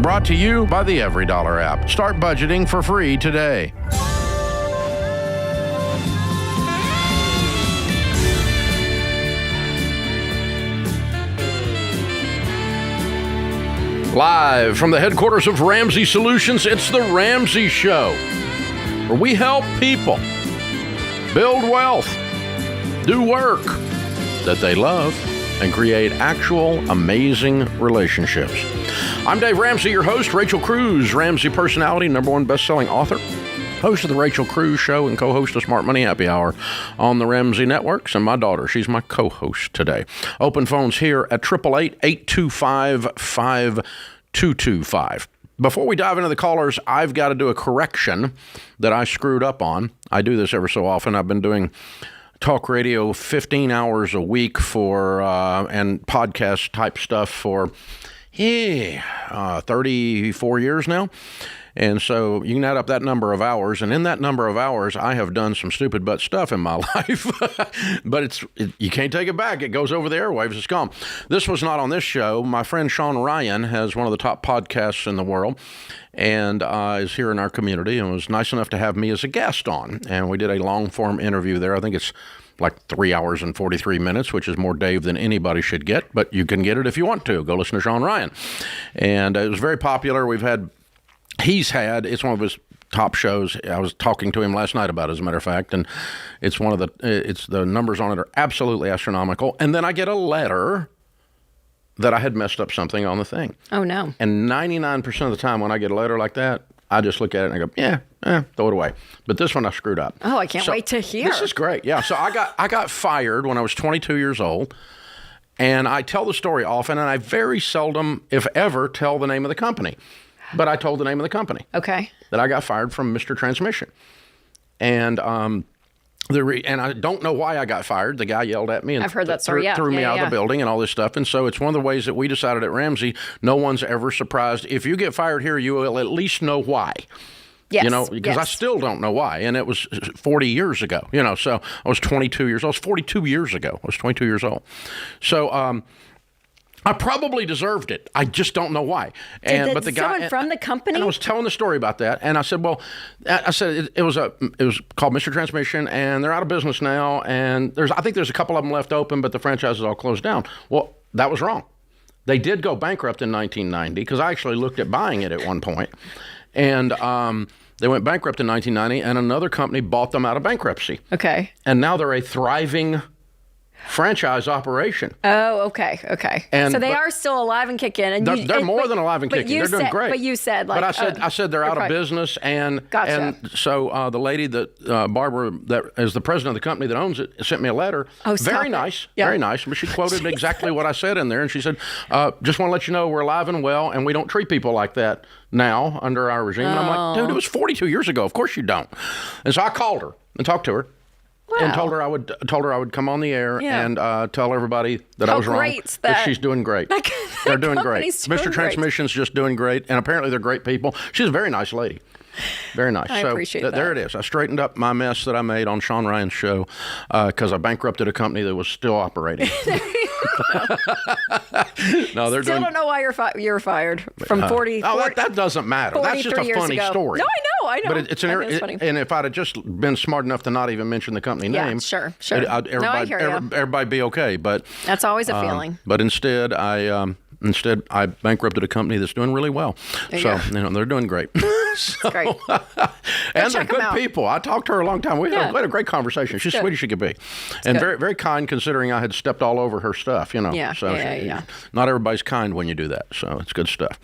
brought to you by the Every Dollar app. Start budgeting for free today. Live from the headquarters of Ramsey Solutions, it's The Ramsey Show, where we help people build wealth, do work that they love, and create actual amazing relationships. I'm Dave Ramsey, your host. Rachel Cruz, Ramsey personality, #1 best-selling author, host of the Rachel Cruz Show, and co-host of Smart Money Happy Hour on the Ramsey Networks. And my daughter, she's my co-host today. Open phones here at 888-825-5225. Before we dive into the callers, I've got to do a correction that I screwed up on. I do this every so often. I've been doing talk radio 15 hours a week for and podcast type stuff for 34 years now. And so you can add up that number of hours, and in that number of hours, I have done some stupid butt stuff in my life. But you can't take it back. It goes over the airwaves. It's gone. This was not on this show. My friend Sean Ryan has one of the top podcasts in the world and is here in our community and was nice enough to have me as a guest on. And we did a long-form interview there. I think it's like 3 hours and 43 minutes, which is more Dave than anybody should get. But you can get it if you want to. Go listen to Sean Ryan. And it was very popular. It's one of his top shows. I was talking to him last night about it, as a matter of fact, and it's the numbers on it are absolutely astronomical. And then I get a letter that I had messed up something on the thing. Oh, no. And 99% of the time when I get a letter like that, I just look at it and I go, throw it away. But this one I screwed up. Oh, I can't wait to hear. This is great. Yeah. So I got fired when I was 22 years old. And I tell the story often, and I very seldom, if ever, tell the name of the company. But I told the name of the company. Okay. That I got fired from Mr. Transmission. And and I don't know why I got fired. The guy yelled at me and I've heard that story, threw me out of the building and all this stuff. And so it's one of the ways that we decided at Ramsey, no one's ever surprised. If you get fired here, you will at least know why. Yes. Because I still don't know why. And it was 40 years ago, so I was 22 years old. It was 42 years ago. I was 22 years old. So, I probably deserved it. I just don't know why. But the guy from the company. And I was telling the story about that, and I said, it was called Mr. Transmission, and they're out of business now. And I think there's a couple of them left open, but the franchise is all closed down. Well, that was wrong. They did go bankrupt in 1990 because I actually looked at buying it at one point, and they went bankrupt in 1990, and another company bought them out of bankruptcy. Okay. And now they're a thriving franchise operation. Oh, okay. So they are still alive and kicking. And they're more than alive and kicking. They're doing great. But you said But I said they're out of business, and gotcha. And so the lady that Barbara, that is the president of the company that owns it, sent me a letter. Oh, very nice, yeah. Very nice. But she quoted exactly what I said in there, and she said, "Just want to let you know we're alive and well, and we don't treat people like that now under our regime." And I'm like, dude, it was 42 years ago. Of course you don't. And so I called her and talked to her. Wow. And told her I would come on the air and tell everybody that I was wrong. That she's doing great. They're doing great. Mr. Transmission's just doing great, and apparently they're great people. She's a very nice lady. Very nice. I appreciate that. There it is. I straightened up my mess that I made on Sean Ryan's show because I bankrupted a company that was still operating. No, they're still don't know why you're fired from 40. That doesn't matter. That's just a funny story. No, I know. But it's funny. And if I'd have just been smart enough to not even mention the company name, sure. Everybody be okay. But that's always a feeling. But instead, I bankrupted a company that's doing really well. They're doing great. That's great. And they're good people. I talked to her a long time. We had a great conversation. She's sweet as she could be. And very, very kind considering I had stepped all over her stuff, Yeah. Not everybody's kind when you do that. So it's good stuff.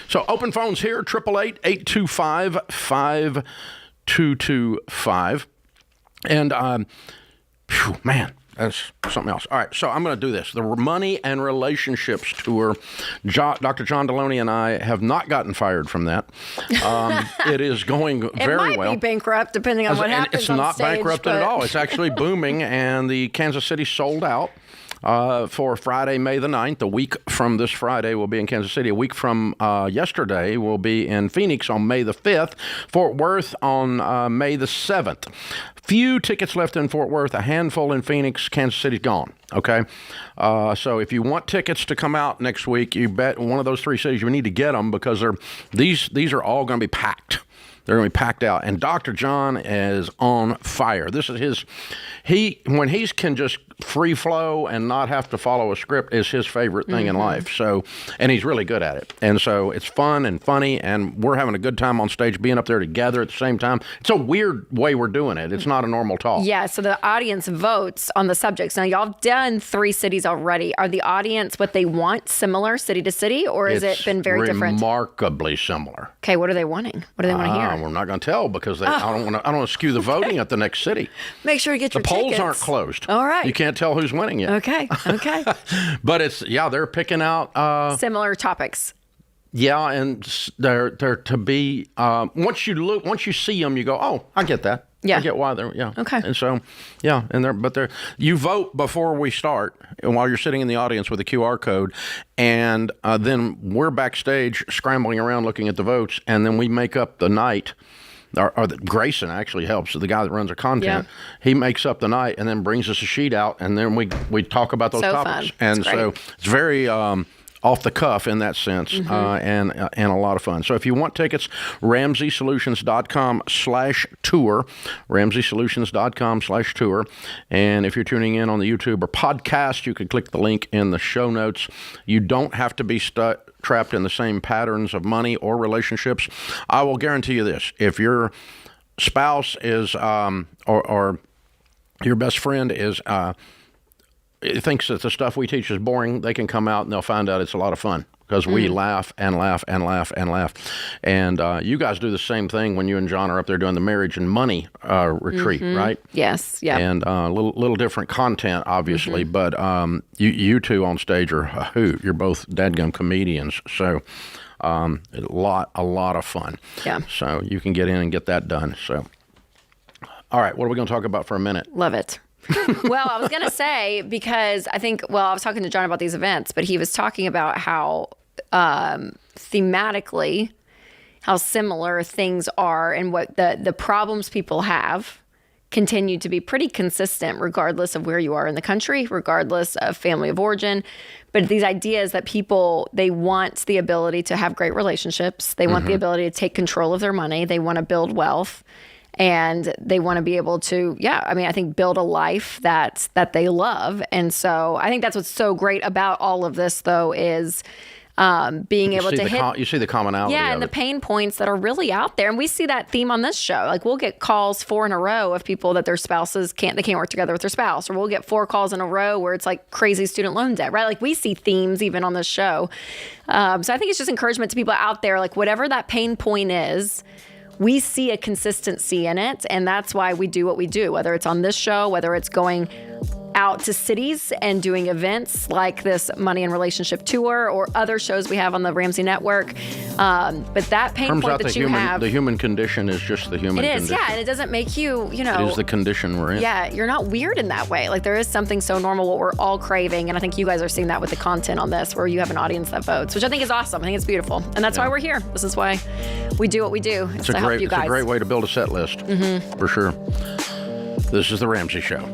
So open phones here, 888-825-5225. And, man. That's something else. All right, so I'm going to do this. The Money and Relationships Tour. Dr. John Deloney and I have not gotten fired from that. It is going very well. It might be bankrupt, depending on what happens It's on not stage, bankrupted at all. It's actually booming, and the Kansas City sold out. for Friday, May the 9th. A week from this Friday, we'll be in Kansas City. A week from yesterday, we'll be in Phoenix on May the 5th. Fort Worth on May the 7th. Few tickets left in Fort Worth, a handful in Phoenix. Kansas City's gone, okay? So if you want tickets to come out next week, you bet one of those three cities, you need to get them because these are all going to be packed. They're going to be packed out. And Dr. John is on fire. This is when he can just free flow and not have to follow a script is his favorite thing in life. So, and he's really good at it. And so it's fun and funny, and we're having a good time on stage being up there together at the same time. It's a weird way we're doing it. It's not a normal talk. Yeah, so the audience votes on the subjects. Now, y'all have done 3 cities already. Are the audience what they want, similar city to city, or has it been very different? Remarkably similar. Okay, what are they wanting? What do they want to hear? We're not going to tell because I don't want to skew the voting at the next city. Make sure you get your tickets. The polls aren't closed. All right. You can't tell who's winning yet. Okay. But they're picking out similar topics. Yeah, and they're to be once you see them, you go, oh, I get that. Yeah. I get why they're Okay. And so you vote before we start, and while you're sitting in the audience with a QR code, and then we're backstage scrambling around looking at the votes, and then we make up the night. Or Grayson actually helps, the guy that runs our content. Yeah. He makes up the night and then brings us a sheet out, and then we talk about those topics. Fun. And so it's very off the cuff in that sense, and a lot of fun. So if you want tickets, RamseySolutions.com/tour, RamseySolutions.com/tour. And if you're tuning in on the YouTube or podcast, you can click the link in the show notes. You don't have to be trapped in the same patterns of money or relationships. I will guarantee you this: if your spouse is or your best friend is thinks that the stuff we teach is boring, they can come out and they'll find out it's a lot of fun because we laugh and laugh and laugh and laugh. And you guys do the same thing when you and John are up there doing the marriage and money retreat, right? Yes, yeah. And little different content, obviously, but you two on stage are a hoot. You're both dadgum comedians, so a lot of fun. Yeah. So you can get in and get that done. So, all right, what are we going to talk about for a minute? Love it. Well, I was going to say, because I was talking to John about these events, but he was talking about how thematically, how similar things are and what the problems people have continue to be pretty consistent regardless of where you are in the country, regardless of family of origin. But these ideas that people, they want the ability to have great relationships. They want the ability to take control of their money. They want to build wealth. And they want to be able to, I think build a life that they love. And so I think that's what's so great about all of this, though, is being able to hit. You see the commonality. Yeah, and the pain points that are really out there. And we see that theme on this show. Like, we'll get calls 4 in a row of people that their spouses can't work together with their spouse. Or we'll get 4 calls in a row where it's like crazy student loan debt, right? Like, we see themes even on this show. So I think it's just encouragement to people out there, like, whatever that pain point is, we see a consistency in it, and that's why we do what we do, whether it's on this show, whether it's going out to cities and doing events like this Money and Relationship Tour or other shows we have on the Ramsey Network. But that pain point that you have... The human condition is just the human condition. It is, yeah, and it doesn't make you, It is the condition we're in. Yeah, you're not weird in that way. Like, there is something so normal, what we're all craving, and I think you guys are seeing that with the content on this, where you have an audience that votes, which I think is awesome. I think it's beautiful, and that's why we're here. This is why we do what we do. It's to help you guys. It's a great way to build a set list, for sure. This is The Ramsey Show.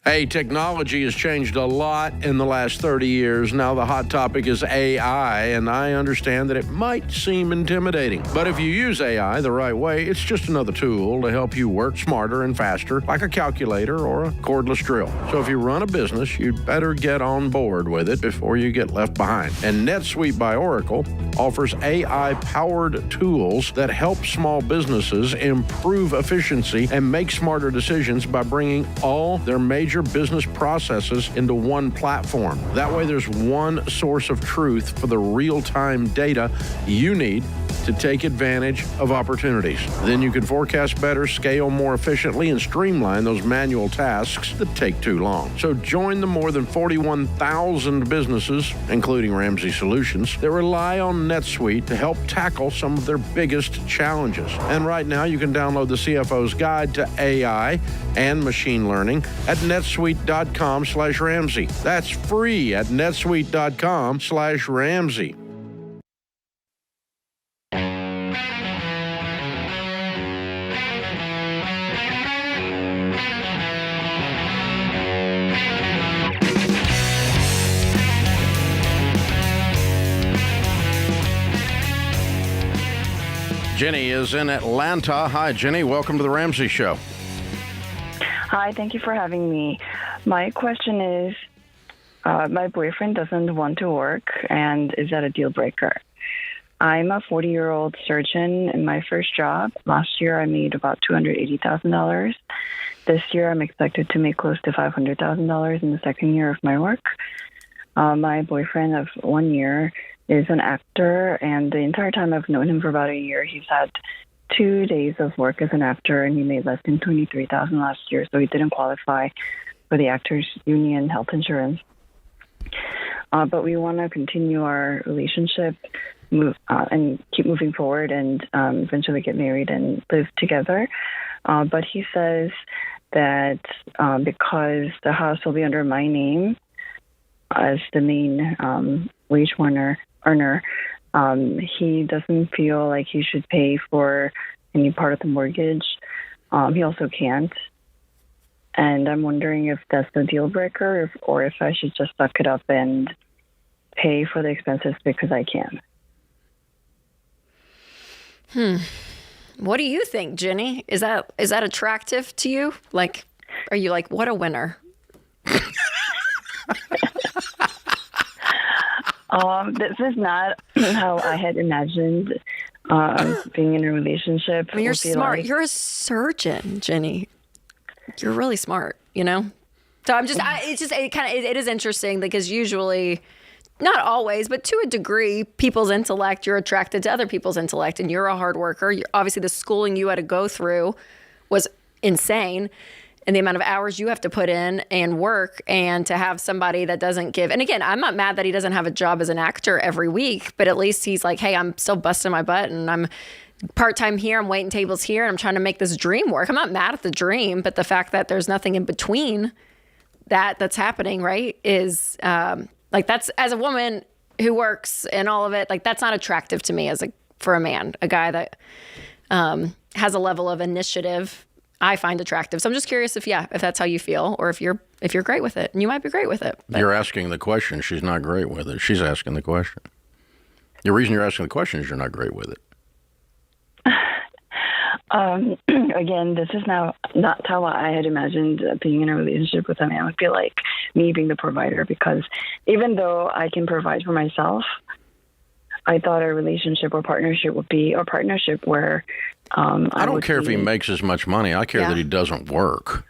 Hey, technology has changed a lot in the last 30 years. Now the hot topic is AI, and I understand that it might seem intimidating. But if you use AI the right way, it's just another tool to help you work smarter and faster, like a calculator or a cordless drill. So if you run a business, you'd better get on board with it before you get left behind. And NetSuite by Oracle offers AI-powered tools that help small businesses improve efficiency and make smarter decisions by bringing all their major business processes into one platform. That way, there's one source of truth for the real-time data you need to take advantage of opportunities. Then you can forecast better, scale more efficiently, and streamline those manual tasks that take too long. So join the more than 41,000 businesses, including Ramsey Solutions, that rely on NetSuite to help tackle some of their biggest challenges. And right now, you can download the CFO's Guide to AI and Machine Learning at netsuite.com/Ramsey. That's free at netsuite.com/Ramsey. Jenny is in Atlanta. Hi, Jenny. Welcome to the Ramsey Show. Hi, thank you for having me. My question is, my boyfriend doesn't want to work, and is that a deal breaker? I'm a 40-year-old surgeon in my first job. Last year, I made about $280,000. This year, I'm expected to make close to $500,000 in the second year of my work. My boyfriend of 1 year is an actor, and the entire time I've known him for about a year, he's had 2 days of work as an actor, and he made less than $23,000 last year, so he didn't qualify for the Actors Union health insurance. But we want to continue our relationship and keep moving forward and eventually get married and live together. But he says that because the house will be under my name as the main wage earner, he doesn't feel like he should pay for any part of the mortgage. He also can't. And I'm wondering if that's the deal breaker or if I should just suck it up and pay for the expenses because I can. What do you think, Jenny? Is that attractive to you? Like, are you like, what a winner? This is not how I had imagined being in a relationship. I mean, you're smart. You're a surgeon, Jenny. You're really smart, you know? So it is interesting because usually, not always, but to a degree, people's intellect, you're attracted to other people's intellect, and you're a hard worker. Obviously, the schooling you had to go through was insane. And the amount of hours you have to put in and work, and to have somebody that doesn't give. And again, I'm not mad that he doesn't have a job as an actor every week, but at least he's like, hey, I'm still busting my butt and I'm part-time here. I'm waiting tables here and I'm trying to make this dream work. I'm not mad at the dream, but the fact that there's nothing in between that's happening, right, is that's, as a woman who works and all of it, like that's not attractive to me for a man, a guy that has a level of initiative I find attractive. So I'm just curious if that's how you feel, or if you're great with it. And you might be great with it. But. You're asking the question. She's not great with it. She's asking the question. The reason you're asking the question is you're not great with it. Again, this is not how I had imagined being in a relationship with a man. I would feel like me being the provider, because even though I can provide for myself, I thought a relationship or partnership would be a partnership where I don't care if he makes as much money. I care that he doesn't work.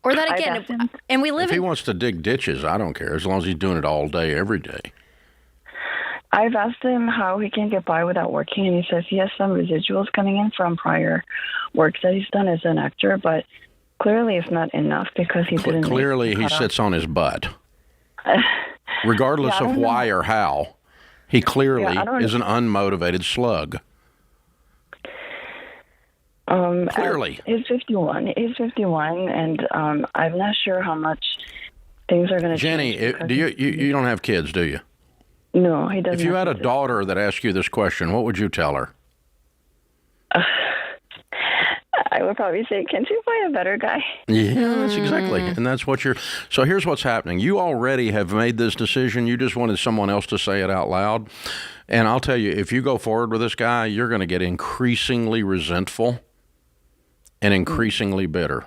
Or that again, and we live. If he wants to dig ditches, I don't care as long as he's doing it all day, every day. I've asked him how he can get by without working, and he says he has some residuals coming in from prior work that he's done as an actor, but clearly it's not enough because he didn't. Clearly, he sits on his butt. Regardless of why or how, he clearly is an unmotivated slug. Clearly. He's 51. And I'm not sure how much things are going to change. Jenny, do you don't have kids, do you? No, he doesn't. If you had a daughter that asked you this question, what would you tell her? I would probably say, can't you find a better guy? Yeah, that's exactly. And that's what so here's what's happening. You already have made this decision. You just wanted someone else to say it out loud. And I'll tell you, if you go forward with this guy, you're going to get increasingly resentful and increasingly bitter.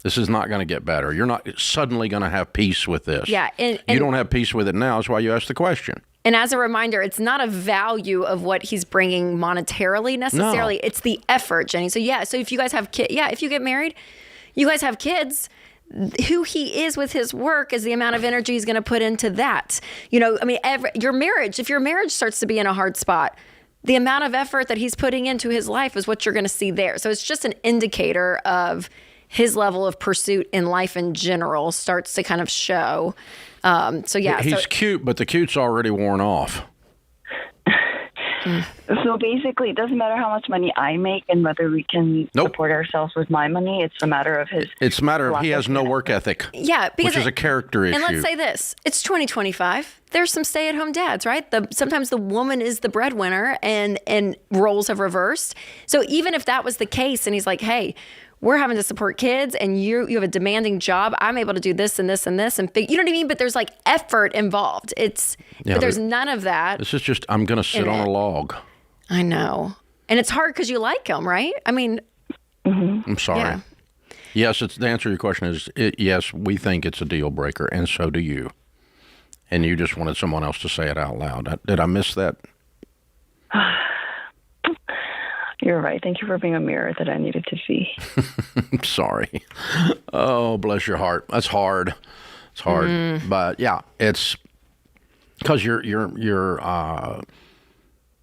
This is not going to get better. You're not suddenly going to have peace with this. Yeah. And you don't have peace with it now. That's why you asked the question. And as a reminder, it's not a value of what he's bringing monetarily necessarily. No. It's the effort, Jenny. So if you guys have kids, if you get married, you guys have kids, who he is with his work is the amount of energy he's going to put into that. Your marriage, if your marriage starts to be in a hard spot, the amount of effort that he's putting into his life is what you're going to see there. So it's just an indicator of his level of pursuit in life in general starts to kind of show. He's cute, but the cute's already worn off. So basically, it doesn't matter how much money I make and whether we can support ourselves with my money. It's a matter of his. It's a matter of he has no work ethic. Yeah, which is a character issue. And let's say this: it's 2025. There's some stay-at-home dads, right? Sometimes the woman is the breadwinner, and roles have reversed. So even if that was the case, and he's like, "Hey, we're having to support kids, and you have a demanding job. I'm able to do this and this and this, and you know what I mean." But there's like effort involved. But there's none of that. This is just I'm going to sit on a log. I know, and it's hard because you like him, right? I mean, I'm sorry. Yeah. Yes, the answer to your question is yes. We think it's a deal breaker, and so do you. And you just wanted someone else to say it out loud. Did I miss that? You're right. Thank you for being a mirror that I needed to see. Sorry. Oh, bless your heart. That's hard. It's hard. But yeah, it's because your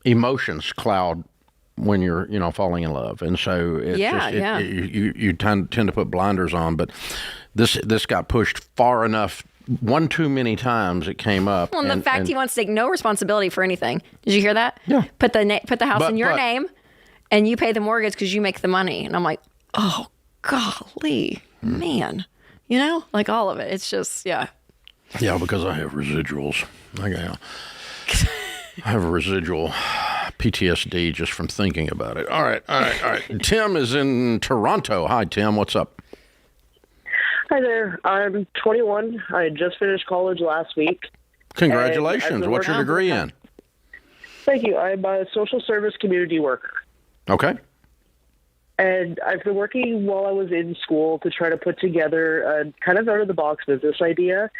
emotions cloud when you're falling in love, and so it's you tend to put blinders on. But this got pushed far enough. One too many times it came up. Well, and the fact he wants to take no responsibility for anything. Did you hear that? Yeah. Put the house in your name. And you pay the mortgage because you make the money. And I'm like, oh, golly, man. Like all of it. It's just, yeah. Yeah, because I have residuals. I have a residual PTSD just from thinking about it. All right. Tim is in Toronto. Hi, Tim. What's up? Hi there. I'm 21. I just finished college last week. Congratulations. What's your degree in? Thank you. I'm a social service community worker. Okay. And I've been working while I was in school to try to put together a kind of out-of-the-box business idea,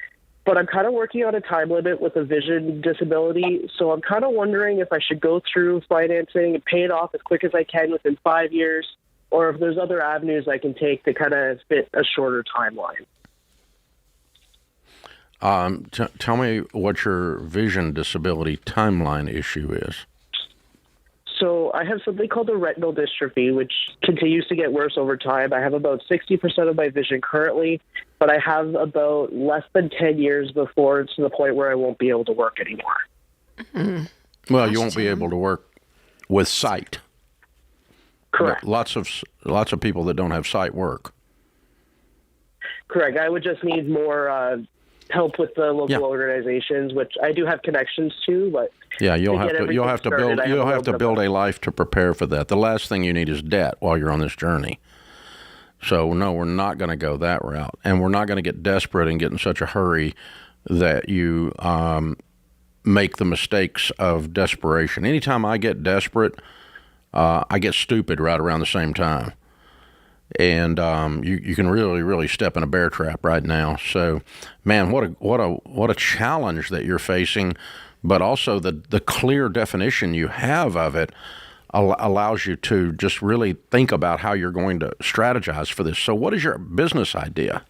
but I'm kind of working on a time limit with a vision disability, so I'm kind of wondering if I should go through financing and pay it off as quick as I can within 5 years, or if there's other avenues I can take to kind of fit a shorter timeline. Tell me what your vision disability timeline issue is. So I have something called a retinal dystrophy, which continues to get worse over time. I have about 60% of my vision currently, but I have about less than 10 years before it's to the point where I won't be able to work anymore. Mm-hmm. Well, you won't be able to work with sight. Correct. Lots of people that don't have sight work. Correct. I would just need more help with the local organizations, which I do have connections to, but you'll have to build a life to prepare for that. The last thing you need is debt while you're on this journey. So no, we're not going to go that route, and we're not going to get desperate and get in such a hurry that you make the mistakes of desperation. Anytime I get desperate, I get stupid right around the same time. And you can really step in a bear trap right now. So, man, what a challenge that you're facing, but also the clear definition you have of it allows you to just really think about how you're going to strategize for this. So, what is your business idea?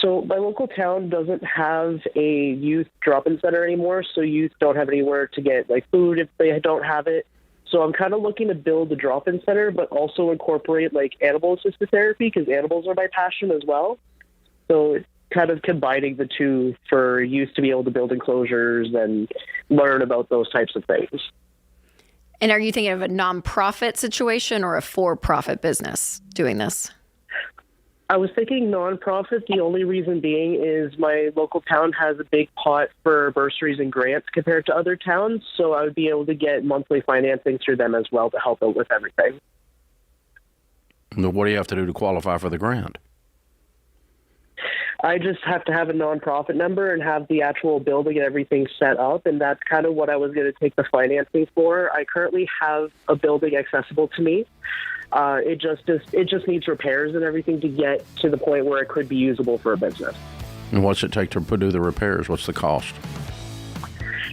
So my local town doesn't have a youth drop-in center anymore, so youth don't have anywhere to get like food if they don't have it. So I'm kind of looking to build a drop-in center, but also incorporate like animal-assisted therapy because animals are my passion as well. So it's kind of combining the two for youth to be able to build enclosures and learn about those types of things. And are you thinking of a nonprofit situation or a for-profit business doing this? I was thinking nonprofit. The only reason being is my local town has a big pot for bursaries and grants compared to other towns, so I would be able to get monthly financing through them as well to help out with everything. What do you have to do to qualify for the grant? I just have to have a nonprofit number and have the actual building and everything set up, and that's kind of what I was going to take the financing for. I currently have a building accessible to me. It just needs repairs and everything to get to the point where it could be usable for a business. And what's it take to do the repairs? What's the cost?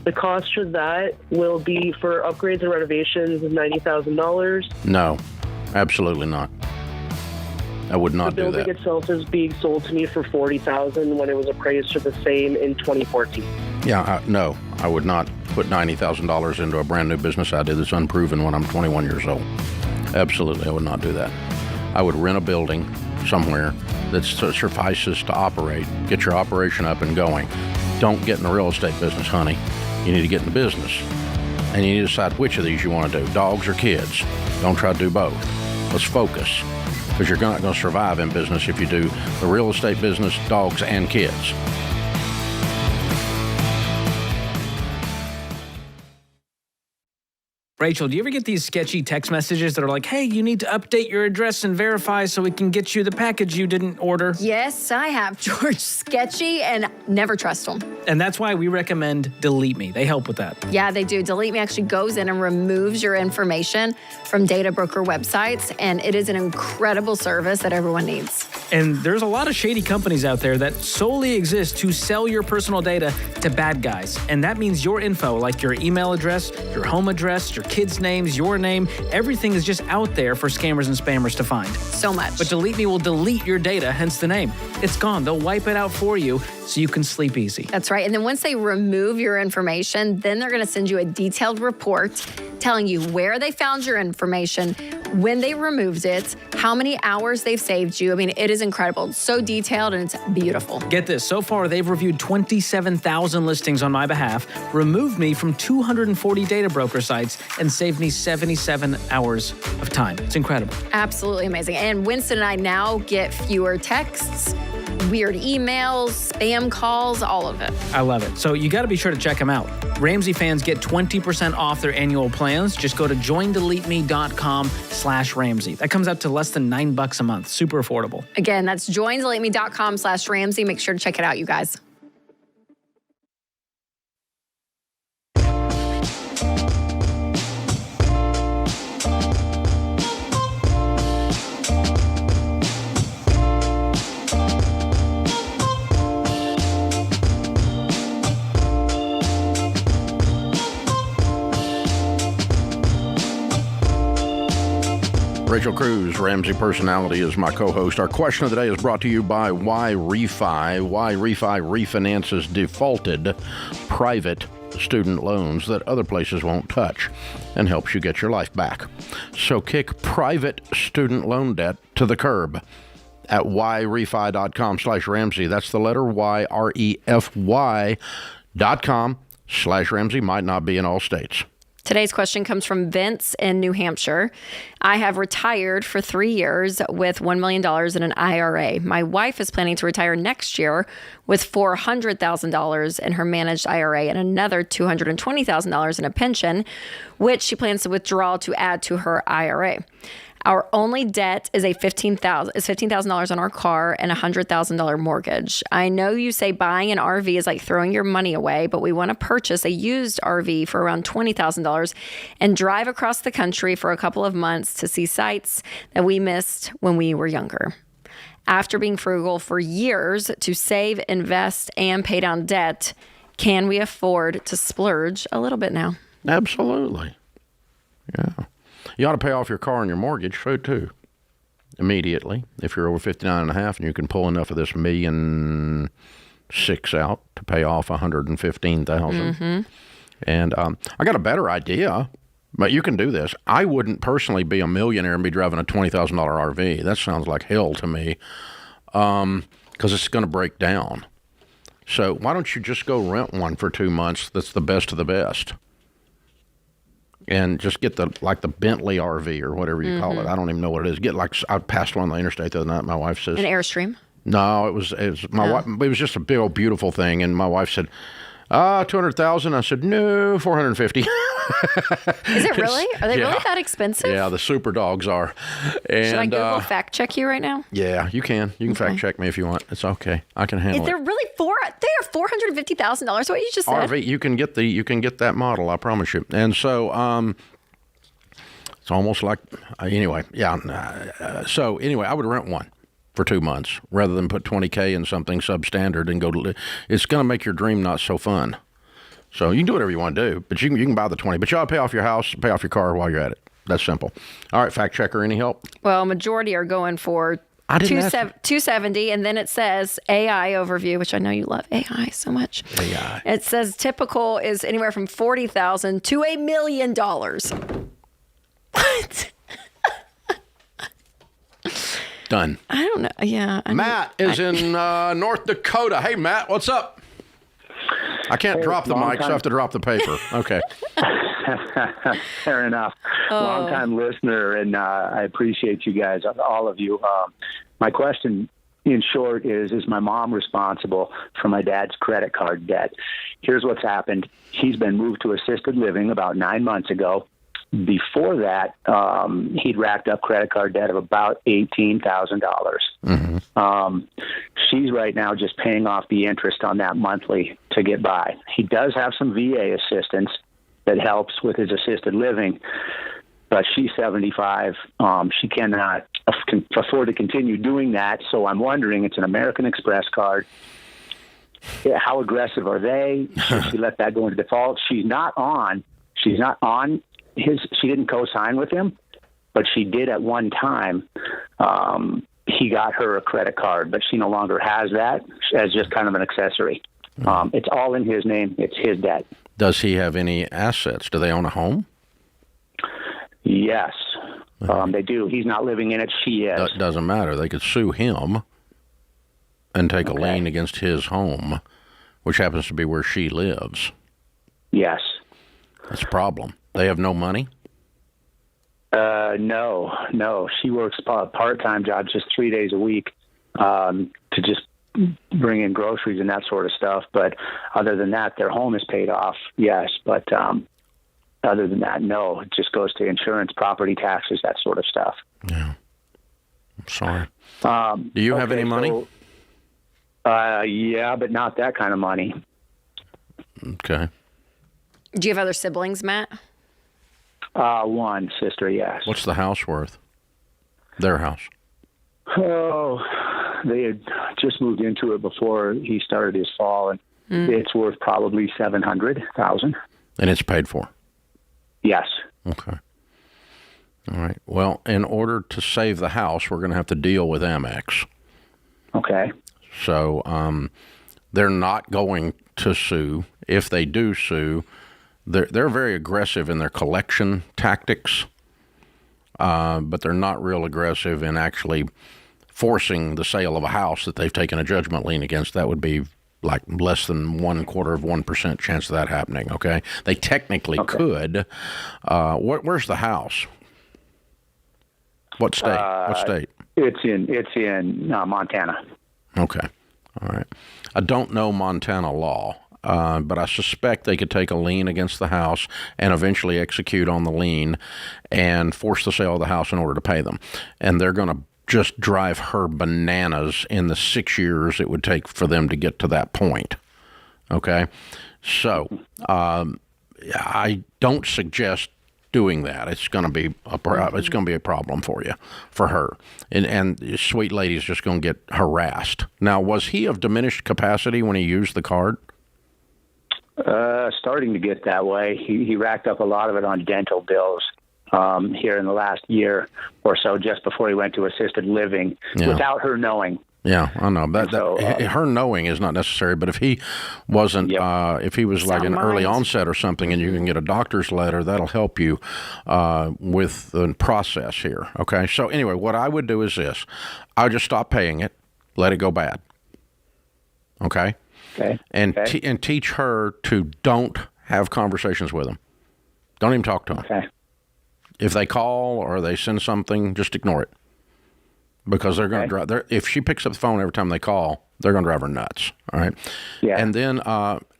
The cost for that will be for upgrades and renovations of $90,000. No, absolutely not. I would not The do building that. itself is being sold to me for $40,000 when it was appraised for the same in 2014. Yeah, no, I would not put $90,000 into a brand new business idea that's unproven when I'm 21 years old. Absolutely, I would not do that. I would rent a building somewhere that suffices to operate, get your operation up and going. Don't get in the real estate business, honey. You need to get in the business. And you need to decide which of these you want to do, dogs or kids. Don't try to do both. Let's focus, because you're not going to survive in business if you do the real estate business, dogs, and kids. Rachel, do you ever get these sketchy text messages that are like, hey, you need to update your address and verify so we can get you the package you didn't order? Yes, I have, George. Sketchy, and never trust them. And that's why we recommend Delete Me. They help with that. Yeah, they do. Delete Me actually goes in and removes your information from data broker websites, and it is an incredible service that everyone needs. And there's a lot of shady companies out there that solely exist to sell your personal data to bad guys. And that means your info, like your email address, your home address, your kids' names, your name, everything is just out there for scammers and spammers to find. So much. But Delete Me will delete your data, hence the name. It's gone. They'll wipe it out for you so you can sleep easy. That's right. And then once they remove your information, then they're going to send you a detailed report telling you where they found your information, when they removed it, how many hours they've saved you. I mean, it is incredible. It's so detailed and it's beautiful. Get this. So far, they've reviewed 27,000 listings on my behalf, removed me from 240 data broker sites, and saved me 77 hours of time. It's incredible. Absolutely amazing. And Winston and I now get fewer texts, weird emails, spam calls, all of it. I love it. So you got to be sure to check them out. Ramsey fans get 20% off their annual plans. Just go to joindeleteme.com/Ramsey. That comes out to less than $9 a month. Super affordable. Again, that's joindeleteme.com/Ramsey. Make sure to check it out, you guys. Rachel Cruz, Ramsey Personality, is my co-host. Our question of the day is brought to you by Why Refi. Why Refi refinances defaulted private student loans that other places won't touch and helps you get your life back. So kick private student loan debt to the curb at yrefy.com/Ramsey. That's the letter Y, REFY.com/Ramsey. Might not be in all states. Today's question comes from Vince in New Hampshire. I have retired for 3 years with $1 million in an IRA. My wife is planning to retire next year with $400,000 in her managed IRA and another $220,000 in a pension, which she plans to withdraw to add to her IRA. Our only debt is $15,000 on our car and a $100,000 mortgage. I know you say buying an RV is like throwing your money away, but we want to purchase a used RV for around $20,000 and drive across the country for a couple of months to see sights that we missed when we were younger. After being frugal for years to save, invest, and pay down debt, can we afford to splurge a little bit now? Absolutely. Yeah. You ought to pay off your car and your mortgage too, immediately. If you're over 59 and a half and you can pull enough of this $1.6 million out to pay off $115,000. Mm-hmm. And I got a better idea, but you can do this. I wouldn't personally be a millionaire and be driving a $20,000 RV. That sounds like hell to me, because it's going to break down. So why don't you just go rent one for 2 months that's the best of the best? And just get the Bentley RV or whatever you call it. I don't even know what it is. I passed one on the interstate the other night. My wife says an Airstream. No, it was my wife. It was just a big old beautiful thing. And my wife said, $200,000. I said, no, $450. Is it really? Are they really that expensive? Yeah, the super dogs are. And, should I Google fact check you right now? Yeah, you can. You can fact check me if you want. It's okay. I can handle They're it. really they are $450,000. What you just said? RV, you can get that model. I promise you. And so, it's almost like anyway. Yeah. So anyway, I would rent one for 2 months rather than put $20,000 in something substandard and go to. It's going to make your dream not so fun. So you can do whatever you want to do, but you can buy the 20. But you ought to pay off your house, pay off your car while you're at it. That's simple. All right, fact checker, any help? Well, majority are going for I didn't ask. 270, and then it says AI overview, which I know you love AI so much. AI. It says typical is anywhere from $40,000 to $1 million. What? Done. I don't know. Yeah. Matt is in North Dakota. Hey, Matt, what's up? I can't drop the mic, so I have to drop the paper. Okay. Fair enough. Long-time listener, and I appreciate you guys, all of you. My question, in short, is my mom responsible for my dad's credit card debt? Here's what's happened. He's been moved to assisted living about 9 months ago. Before that, he'd racked up credit card debt of about $18,000. Mm-hmm. She's right now just paying off the interest on that monthly to get by. He does have some VA assistance that helps with his assisted living, but she's 75. She cannot afford to continue doing that. So I'm wondering, it's an American Express card. Yeah, how aggressive are they? Should she let that go into default? She's not on his. She didn't co-sign with him, but she did at one time. He got her a credit card, but she no longer has that as just kind of an accessory. It's all in his name. It's his debt. Does he have any assets? Do they own a home? Yes, they do. He's not living in it. She is. Doesn't matter. They could sue him and take a lien against his home, which happens to be where she lives. Yes. That's a problem. They have no money? No. She works part-time jobs, just 3 days a week, to just bring in groceries and that sort of stuff. But other than that, their home is paid off, yes. But other than that, no. It just goes to insurance, property taxes, that sort of stuff. Yeah. I'm sorry. Do you have any money? Yeah, but not that kind of money. Okay. Do you have other siblings, Matt? One sister, yes. What's the house worth? Their house? Oh, they had just moved into it before he started his fall, and it's worth probably $700,000. And it's paid for? Yes. Okay. All right. Well, in order to save the house, we're going to have to deal with Amex. Okay. So they're not going to sue. If they do sue, they're very aggressive in their collection tactics, but they're not real aggressive in actually forcing the sale of a house that they've taken a judgment lien against. That would be like less than 1/4% chance of that happening. Okay, they technically could. Where's the house? What state? What state? It's in Montana. Okay, all right. I don't know Montana law. But I suspect they could take a lien against the house and eventually execute on the lien and force the sale of the house in order to pay them. And they're going to just drive her bananas in the 6 years it would take for them to get to that point. Okay? So I don't suggest doing that. It's going to be a problem for you, for her. And sweet lady's just going to get harassed. Now, was he of diminished capacity when he used the card? Starting to get that way. He racked up a lot of it on dental bills here in the last year or so, just before he went to assisted living, without her knowing. Yeah, I know. Her knowing is not necessary, but if he wasn't, if he was like an early onset or something, and you can get a doctor's letter, that'll help you with the process here. Okay. So anyway, what I would do is this: I would just stop paying it, let it go bad. Okay. Okay. And teach her to don't have conversations with them. Don't even talk to them. Okay. If they call or they send something, just ignore it. Because they're going to drive. If she picks up the phone every time they call, they're going to drive her nuts. All right. Yeah. And then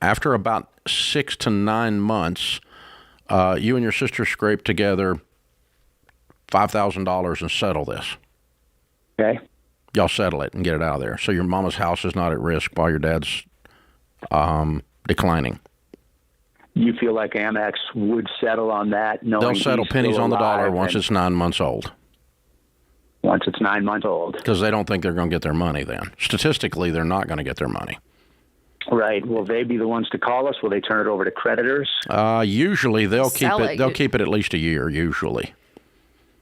after about 6 to 9 months, you and your sister scrape together $5,000 and settle this. Okay. Y'all settle it and get it out of there. So your mama's house is not at risk while your dad's declining. You feel like Amex would settle on that? They'll settle pennies on the dollar once it's 9 months old. Once it's 9 months old. Because they don't think they're going to get their money then. Statistically, they're not going to get their money. Right. Will they be the ones to call us? Will they turn it over to creditors? Usually they'll keep it. They'll keep it at least a year. Usually.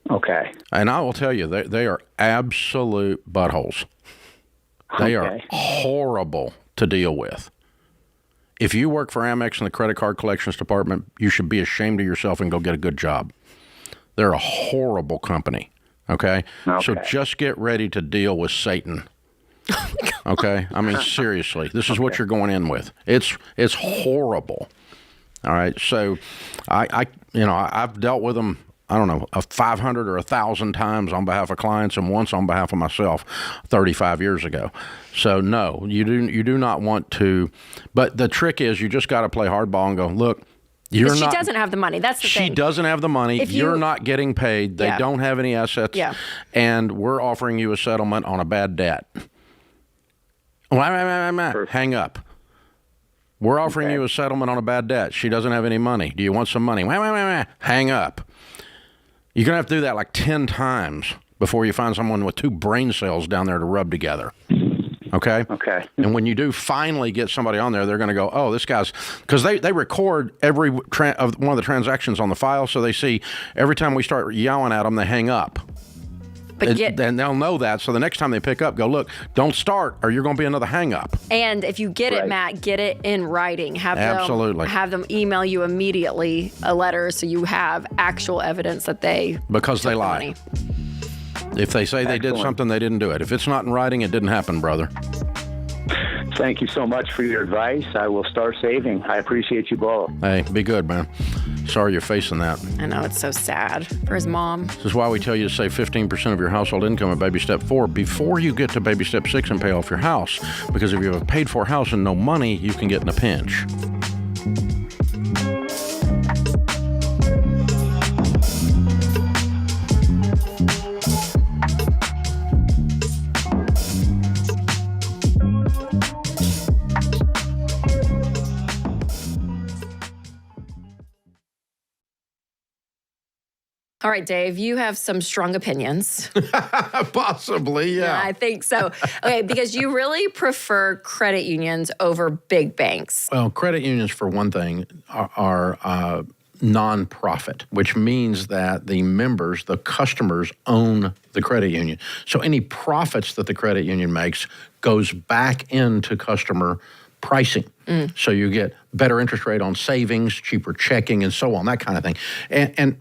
Okay. And I will tell you, they are absolute buttholes. They are horrible to deal with. If you work for Amex in the credit card collections department, you should be ashamed of yourself and go get a good job. They're a horrible company, okay? So just get ready to deal with Satan. Okay? I mean, seriously, this is what you're going in with. It's horrible. All right? So I've dealt with them, I don't know, 500 or 1,000 times on behalf of clients and once on behalf of myself 35 years ago. So no, you do not want to. But the trick is you just got to play hardball and go, look, she doesn't have the money. That's the thing. She doesn't have the money. You're not getting paid. They don't have any assets. Yeah. And we're offering you a settlement on a bad debt. Hang up. We're offering you a settlement on a bad debt. She doesn't have any money. Do you want some money? Hang up. You're going to have to do that like 10 times before you find someone with 2 brain cells down there to rub together. Okay? Okay. And when you do finally get somebody on there, they're going to go, oh, this guy's... Because they record every one of the transactions on the file, so they see every time we start yelling at them, they hang up. Then they'll know that. So the next time they pick up, go, look, don't start or you're going to be another hang up. And if you get it, Matt, get it in writing. Have them email you immediately a letter so you have actual evidence that they... Because they lie. Money. If they say they did something, they didn't do it. If it's not in writing, it didn't happen, brother. Thank you so much for your advice. I will start saving. I appreciate you both. Hey, be good, man. Sorry you're facing that. I know, it's so sad for his mom. This is why we tell you to save 15% of your household income at baby step 4 before you get to baby step 6 and pay off your house. Because if you have a paid-for house and no money, you can get in a pinch. All right, Dave, you have some strong opinions. Possibly, yeah. I think so. Okay, because you really prefer credit unions over big banks. Well, credit unions, for one thing, are non-profit, which means that the members, the customers, own the credit union. So any profits that the credit union makes goes back into customer pricing. So you get better interest rate on savings, cheaper checking, and so on, that kind of thing.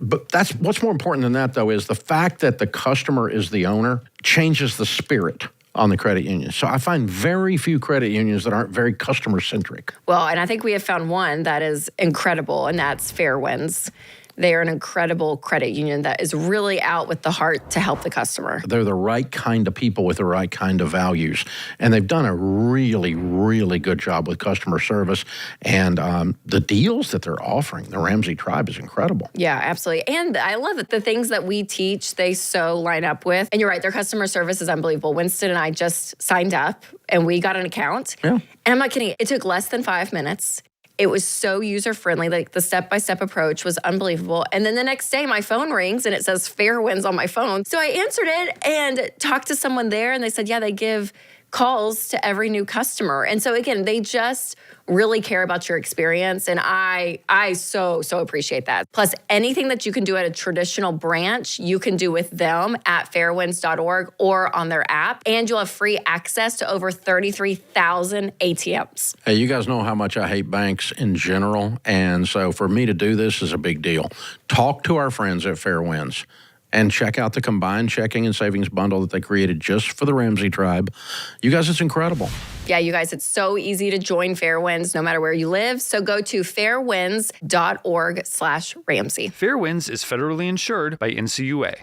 But that's what's more important than that, though, is the fact that the customer is the owner changes the spirit on the credit union. So I find very few credit unions that aren't very customer-centric. Well, and I think we have found one that is incredible, and that's Fairwinds. They are an incredible credit union that is really out with the heart to help the customer. They're the right kind of people with the right kind of values. And they've done a really, really good job with customer service. And the deals that they're offering, the Ramsey Tribe, is incredible. Yeah, absolutely. And I love it. The things that we teach, they so line up with. And you're right, their customer service is unbelievable. Winston and I just signed up and we got an account. Yeah. And I'm not kidding. It took less than 5 minutes. It was so user-friendly. Like, the step-by-step approach was unbelievable. And then the next day, my phone rings, and it says Fairwinds on my phone. So I answered it and talked to someone there, and they said, yeah, they give calls to every new customer. And so, again, they just really care about your experience, and I so appreciate that. Plus, anything that you can do at a traditional branch, you can do with them at fairwinds.org or on their app, and you'll have free access to over 33,000 ATMs. Hey, you guys know how much I hate banks in general, and so for me to do this is a big deal. Talk to our friends at Fairwinds and check out the combined checking and savings bundle that they created just for the Ramsey Tribe. You guys, it's incredible. Yeah, you guys, it's so easy to join Fairwinds no matter where you live. So go to fairwinds.org/Ramsey. Fairwinds is federally insured by NCUA.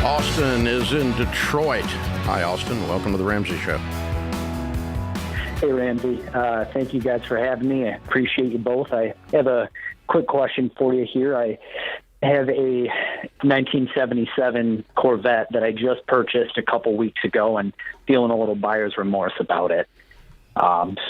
Austin is in Detroit. Hi, Austin. Welcome to the Ramsey Show. Hey, Ramsey. Thank you guys for having me. I appreciate you both. I have a quick question for you here. I have a 1977 Corvette that I just purchased a couple weeks ago and feeling a little buyer's remorse about it.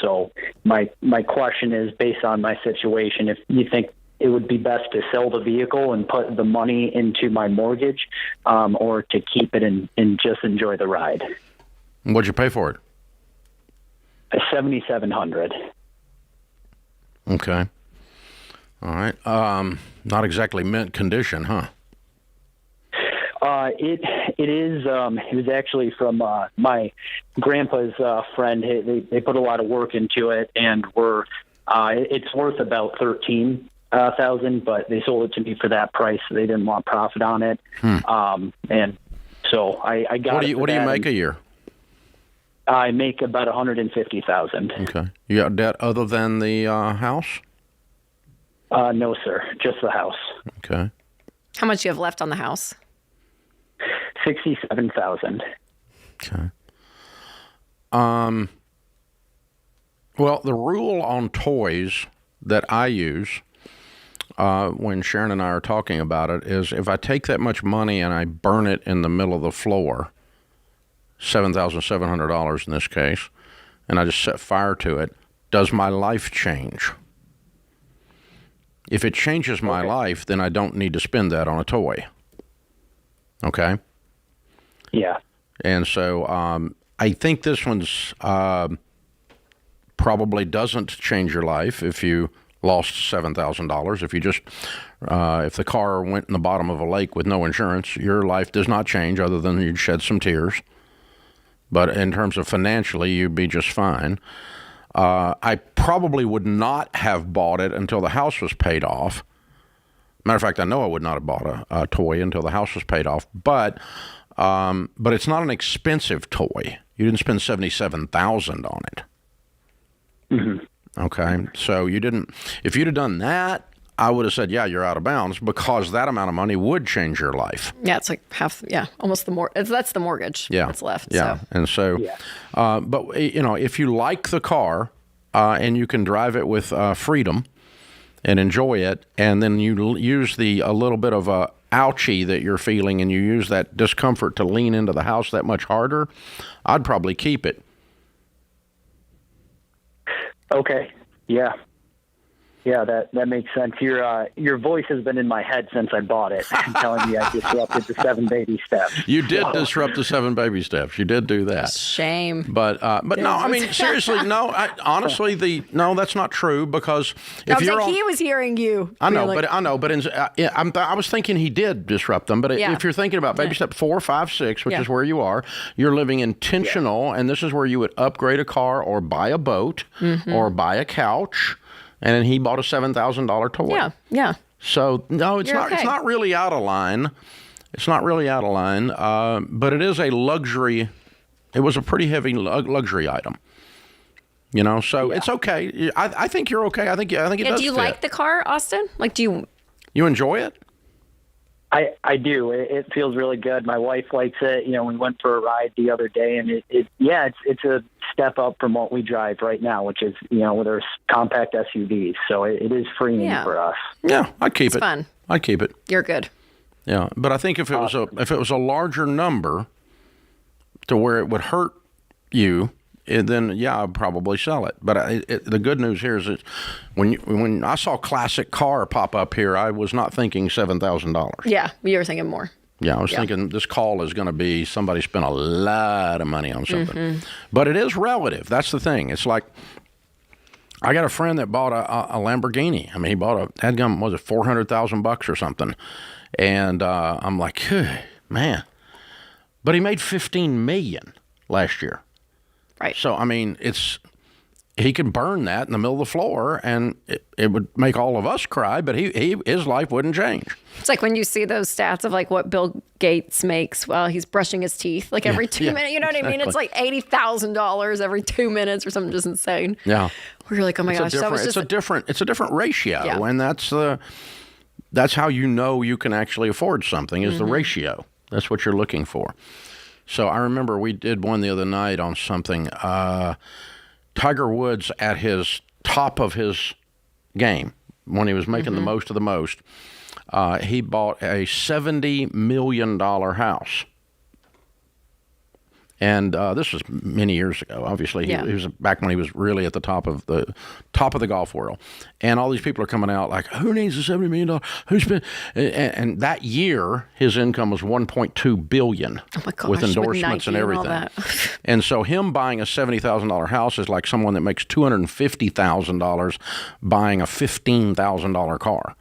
So my question is, based on my situation, if you think it would be best to sell the vehicle and put the money into my mortgage, or to keep it and just enjoy the ride. What'd you pay for it? $7,700. Okay. All right. Not exactly mint condition, huh? It is. It was actually from my grandpa's friend. They put a lot of work into it, and it's worth about $13,000. But they sold it to me for that price. They didn't want profit on it, and so I got. What do you make a year? I make about $150,000. Okay. You got debt other than the house? No, sir. Just the house. Okay. How much do you have left on the house? $67,000. Okay. Well, the rule on toys that I use when Sharon and I are talking about it is if I take that much money and I burn it in the middle of the floor, $7,700 in this case, and I just set fire to it, does my life change? If it changes my life, then I don't need to spend that on a toy. Okay? Yeah. And so I think this one's probably doesn't change your life if you lost $7,000. If you just, if the car went in the bottom of a lake with no insurance, your life does not change other than you'd shed some tears. But in terms of financially, you'd be just fine. I probably would not have bought it until the house was paid off. Matter of fact, I know I would not have bought a toy until the house was paid off. But it's not an expensive toy. You didn't spend $77,000 on it. Mm-hmm. Okay, so you didn't. If you'd have done that, I would have said, yeah, you're out of bounds, because that amount of money would change your life. Yeah, it's like half. Yeah, almost that's the mortgage. That's left. Yeah, so. And so, but if you like the car and you can drive it with freedom and enjoy it, and then you use a little bit of a ouchie that you're feeling, and you use that discomfort to lean into the house that much harder, I'd probably keep it. Okay. Yeah. Yeah, that makes sense. Your voice has been in my head since I bought it, telling me I disrupted the 7 baby steps. You did disrupt the 7 baby steps. You did do that. Shame. But no, I mean, seriously, no. Honestly, no, that's not true, because if you're he was hearing you. I know, but I was thinking he did disrupt them. But if you're thinking about baby step 4, 5, 6, which is where you are, you're living intentional, and this is where you would upgrade a car or buy a boat or buy a couch. And then he bought a $7,000 toy. Yeah. So no, it's You're not. okay. It's not really out of line. It's not really out of line. But it is a luxury. It was a pretty heavy luxury item. So it's okay. I think you're okay. I think it does. Do you fit. like the car, Austin? Like, do you enjoy it? I do. It feels really good. My wife likes it. We went for a ride the other day, and it's a step up from what we drive right now, which is, with our compact SUVs. So it is freeing for us. Yeah, I'd keep it. It's fun. I'd keep it. You're good. Yeah, but I think if it was a larger number to where it would hurt you, then I'd probably sell it. But the good news here is that when I saw classic car pop up here, I was not thinking $7,000. Yeah, you were thinking more. Yeah, I was thinking this call is going to be somebody spent a lot of money on something. But it is relative. That's the thing. It's like, I got a friend that bought a Lamborghini. I mean, he bought was it $400,000 or something? And I'm like, man. But he made $15 million last year. Right. So, I mean, he could burn that in the middle of the floor, and it would make all of us cry, but his life wouldn't change. It's like when you see those stats of like what Bill Gates makes while he's brushing his teeth, like every 2 minutes, you know what I mean? It's like $80,000 every 2 minutes or something just insane. Yeah. Where you're like, oh my gosh, that was just it's a different ratio, and that's how you can actually afford something is the ratio. That's what you're looking for. So I remember we did one the other night on something. Tiger Woods at his top of his game, when he was making the most of the most, he bought a $70 million house. And this was many years ago. Obviously, Yeah. he was back when he was really at the top of the golf world. And all these people are coming out like, "Who needs a $70 million? Who's been?" And that year, his income was $1.2 billion my gosh, with with endorsements and Nike and all everything. that. And so, him buying a $70,000 house is like someone that makes $250,000 buying a $15,000 car.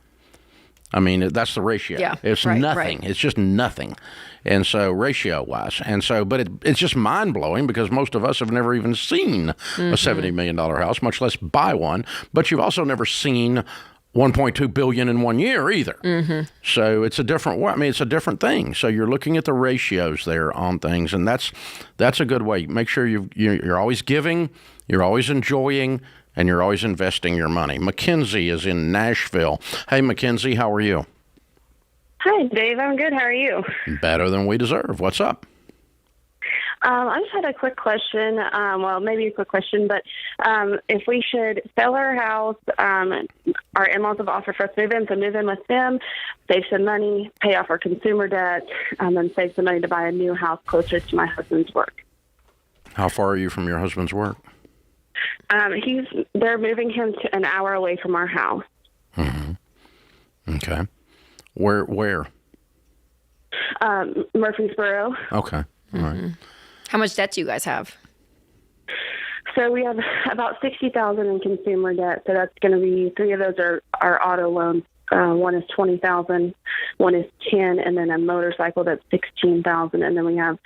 I mean, that's the ratio. Yeah, It's right, nothing. right. It's just nothing. And so ratio-wise. And so, but it's just mind-blowing because most of us have never even seen a $70 million house, much less buy one. But you've also never seen $1.2 billion in 1 year either. So it's a different way. I mean, it's a different thing. So you're looking at the ratios there on things, and that's a good way. Make sure you're always giving, you're always enjoying, and you're always investing your money. Mackenzie is in Nashville. Hey, Mackenzie, how are you? Hi, Dave. I'm good. How are you? Better than we deserve. What's up? I just had a quick question. Well, maybe a quick question, but if we should sell our house, our in-laws have offered for us to move in, so move in with them, save some money, pay off our consumer debt, and then save some money to buy a new house closer to my husband's work. How far are you from your husband's work? They're moving him to an hour away from our house. Okay. Where? Murfreesboro. Okay. All right. How much debt do you guys have? So we have about $60,000 in consumer debt. So that's going to be 3 of those are auto loans. One is $20,000, one is $10,000, and then a motorcycle that's $16,000, and then we have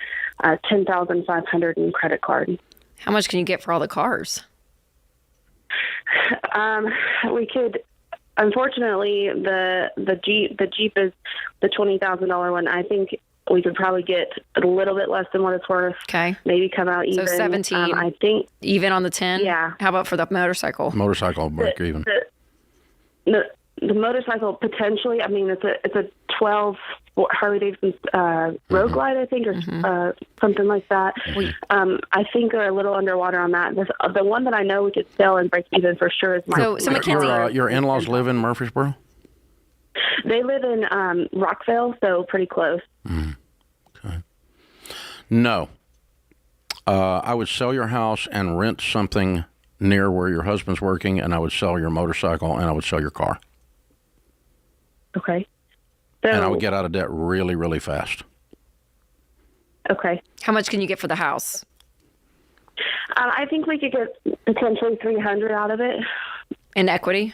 $10,500 in credit card. How much can you get for all the cars? We could. Unfortunately, the Jeep is the $20,000 one. I think we could probably get a little bit less than what it's worth. Okay. Maybe come out even. So 17. I think Even on the 10? Yeah. How about for the motorcycle? Motorcycle break even. the motorcycle potentially. I mean, it's a 12 Harley Davidson Road Glide, I think, or something like that. I think are a little underwater on that. The one that I know we could sell and break even for sure is my. So Mackenzie, your in-laws live in Murfreesboro? They live in Rockville, so pretty close. Okay. No. I would sell your house and rent something near where your husband's working, and I would sell your motorcycle, and I would sell your car. Okay. So, And I would get out of debt really, really fast. Okay. how much can you get for the house? I think we could get potentially $300 out of it. In equity?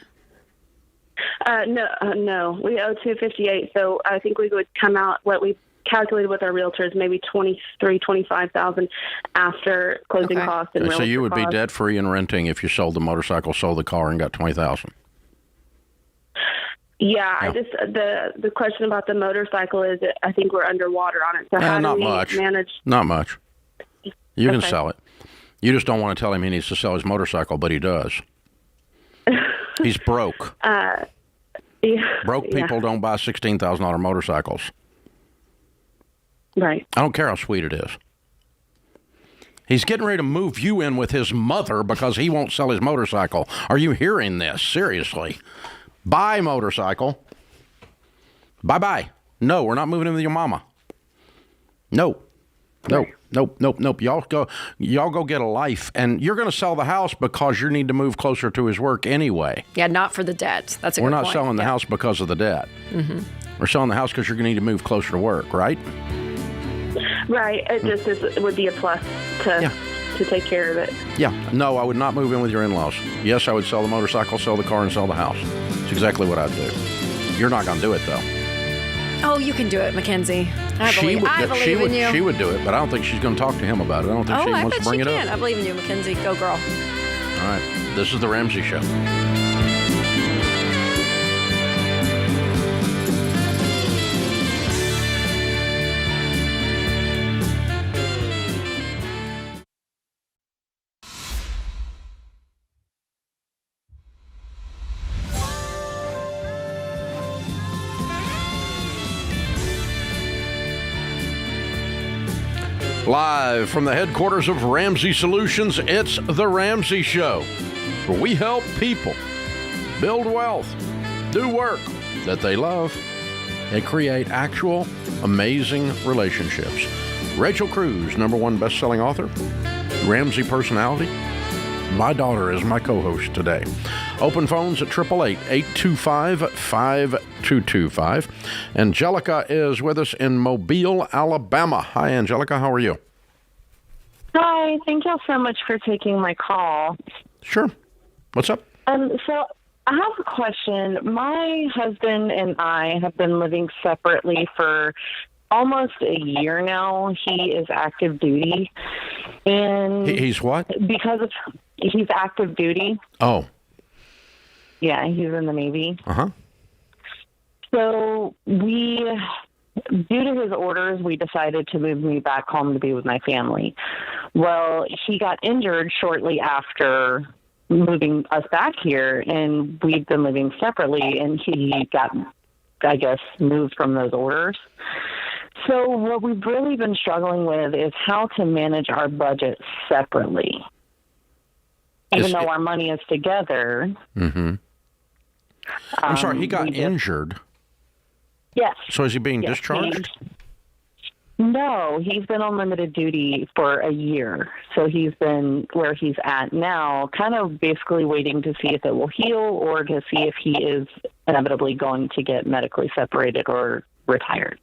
No. We owe $258, so I think we would come out what we calculated with our realtors, maybe $25,000 after closing costs and So you would costs. be debt free and renting if you sold the motorcycle, sold the car, and got $20,000. Yeah, I just the question about the motorcycle is that I think we're underwater on it. So how not do we much. manage? Not much. You can Okay. sell it. You just don't want to tell him he needs to sell his motorcycle, but he does. He's broke. Broke people don't buy $16,000 motorcycles. Right. I don't care how sweet it is. He's getting ready to move you in with his mother because he won't sell his motorcycle. Are you hearing this? Seriously. Buy motorcycle. Bye-bye. No, we're not moving in with your mama. No. Nope. Y'all go get a life, and you're going to sell the house because you need to move closer to his work anyway. Yeah, not for the debt. That's a We're good not point. selling the Yeah. house because of the debt. We're selling the house because you're going to need to move closer to work, right? Right. It just would be a plus to take care of it. Yeah. No, I would not move in with your in-laws. Yes, I would sell the motorcycle, sell the car, and sell the house. It's exactly what I'd do. You're not going to do it, though. Oh, you can do it, Mackenzie. I believe in you. She would do it, but I don't think she's going to talk to him about it. I don't think she I wants bet to bring she it can. up. I believe in you, Mackenzie. Go, girl. All right. This is the Ramsey Show. Live from the headquarters of Ramsey Solutions, it's The Ramsey Show, where we help people build wealth, do work that they love, and create actual amazing relationships. Rachel Cruz, #1 best-selling author, Ramsey personality. My daughter is my co-host today. Open phones at 888-825-5225. Angelica is with us in Mobile, Alabama. Hi, Angelica. How are you? Hi. Thank you so much for taking my call. Sure. What's up? So I have a question. My husband and I have been living separately for almost a year now. He is active duty. And He's what? He's active duty. Oh. Yeah, he's in the Navy. Uh-huh. So due to his orders, we decided to move me back home to be with my family. Well, he got injured shortly after moving us back here, and we've been living separately, and he got, I guess, moved from those orders. So what we've really been struggling with is how to manage our budget separately. Even though our money is together. Mm-hmm. I'm sorry, he got injured? Yes. So is he being discharged? No, he's been on limited duty for a year. So he's been where he's at now, kind of basically waiting to see if it will heal or to see if he is inevitably going to get medically separated or retired.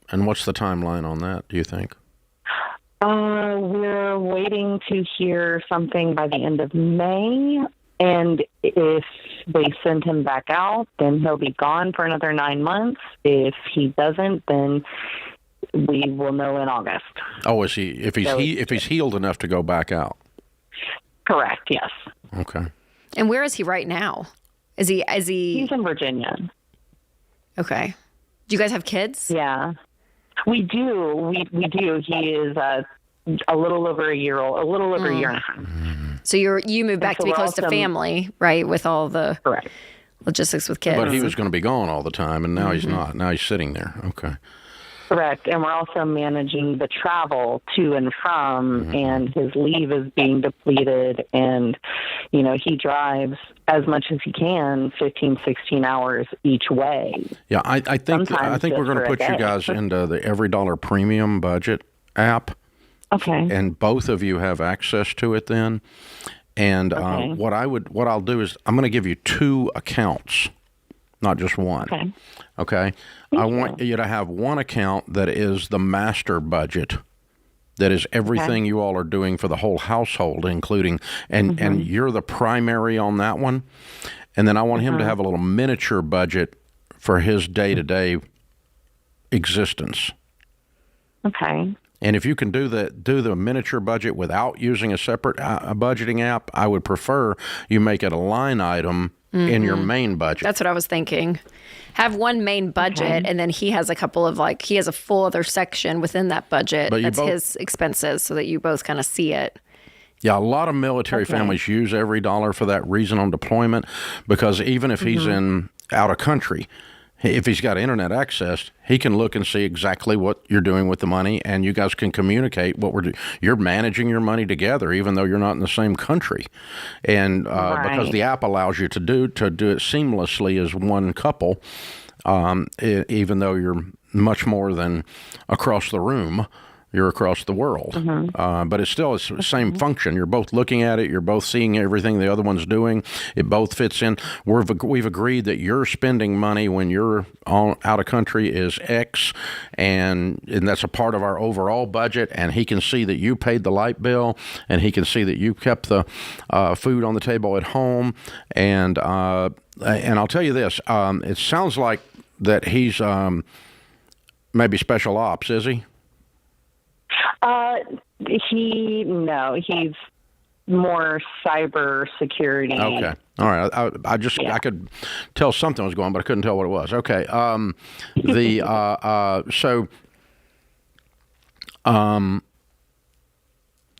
And what's the timeline on that, do you think? We're waiting to hear something by the end of May. And if they send him back out, then he'll be gone for another 9 months. If he doesn't, then we will know in August. Oh, is he? If he's healed enough to go back out? Correct. Yes. Okay. And where is he right now? Is he? He's in Virginia. Okay. Do you guys have kids? Yeah, we do. We do. He is a little over a year old. A little over a year and a half. So you moved back to be close to family, right? With all the logistics with kids. But he was going to be gone all the time, and now he's not. Now he's sitting there. Okay. Correct. And we're also managing the travel to and from, and his leave is being depleted. And, he drives as much as he can, 15, 16 hours each way. Yeah, I think we're going to put you guys into the Every Dollar Premium budget app. Okay. And both of you have access to it then. And what I'll do is I'm going to give you 2 accounts, not just one. Okay. I want you to have one account that is the master budget. That is everything you all are doing for the whole household, including, and you're the primary on that one. And then I want him to have a little miniature budget for his day-to-day existence. Okay. And if you can do the miniature budget without using a separate budgeting app, I would prefer you make it a line item in your main budget. That's what I was thinking. Have one main budget, and then he has a couple of he has a full other section within that budget that's his expenses, so that you both kind of see it. Yeah, a lot of military families use Every Dollar for that reason on deployment, because even if he's out of country, if he's got internet access, he can look and see exactly what you're doing with the money, and you guys can communicate what we're doing. You're managing your money together, even though you're not in the same country, and because the app allows you to do it seamlessly as one couple, even though you're much more than across the room. You're across the world, but it's still the same function. You're both looking at it. You're both seeing everything the other one's doing. It both fits in. We've agreed that your spending money when you're out of country is X, and that's a part of our overall budget. And he can see that you paid the light bill, and he can see that you kept the food on the table at home. And I'll tell you this: it sounds like that he's maybe special ops. Is he? He's more cyber security. Okay. All right. I could tell something was going on, but I couldn't tell what it was. Okay.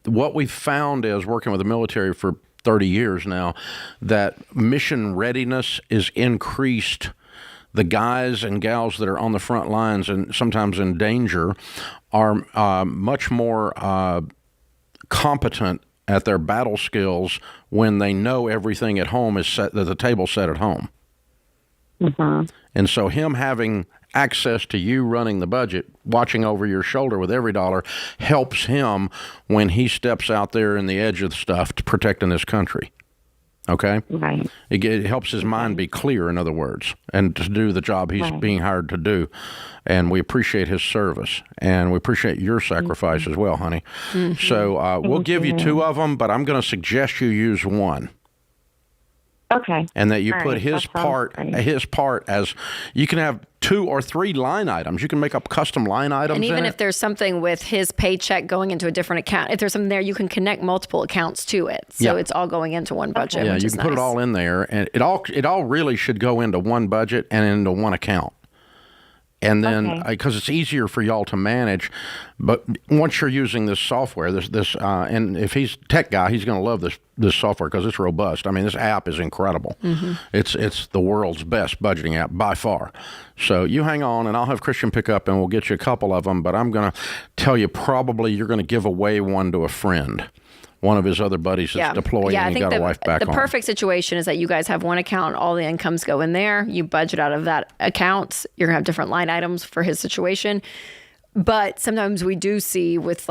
What we've found is, working with the military for 30 years now, that mission readiness is increased. The guys and gals that are on the front lines and sometimes in danger are much more competent at their battle skills when they know everything at home is set, that the table's set at home. And so him having access to you running the budget, watching over your shoulder with every dollar, helps him when he steps out there in the edge of the stuff to protecting this country. Okay? Right. It helps his mind be clear, in other words, and to do the job he's being hired to do. And we appreciate his service, and we appreciate your sacrifice as well, honey. So we'll give you 2 of them, but I'm going to suggest you use one. Okay. And that you All put right. his That part as, you can have 2 or 3 line items. You can make up custom line items. And even in if it. there's something with his paycheck going into a different account, if there's something there, you can connect multiple accounts to it. So it's all going into one budget. Yeah, which you is can put it nice. all in there, and it all really should go into one budget and into one account. And then, because it's easier for y'all to manage, but once you're using this software, and if he's a tech guy, he's going to love this software because it's robust. I mean, this app is incredible. It's the world's best budgeting app by far. So you hang on, and I'll have Christian pick up, and we'll get you a couple of them. But I'm going to tell you, probably you're going to give away one to a friend. One of his other buddies that's deployed, and he got a wife back home. The perfect situation is that you guys have one account, all the incomes go in there, you budget out of that account, you're going to have different line items for his situation. But sometimes we do see with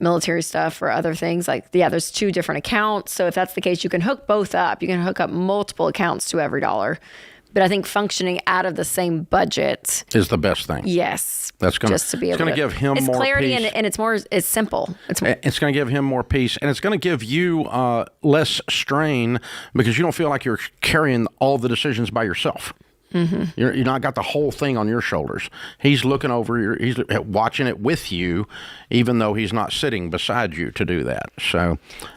military stuff or other things, there's 2 different accounts. So if that's the case, you can hook both up. You can hook up multiple accounts to every dollar. But I think functioning out of the same budget is the best thing. Yes. That's going just to be able to give him more clarity peace. and it's simple. It's going to give him more peace, and it's going to give you less strain because you don't feel like you're carrying all the decisions by yourself. You're not got the whole thing on your shoulders. He's looking over, he's watching it with you, even though he's not sitting beside you to do that. So,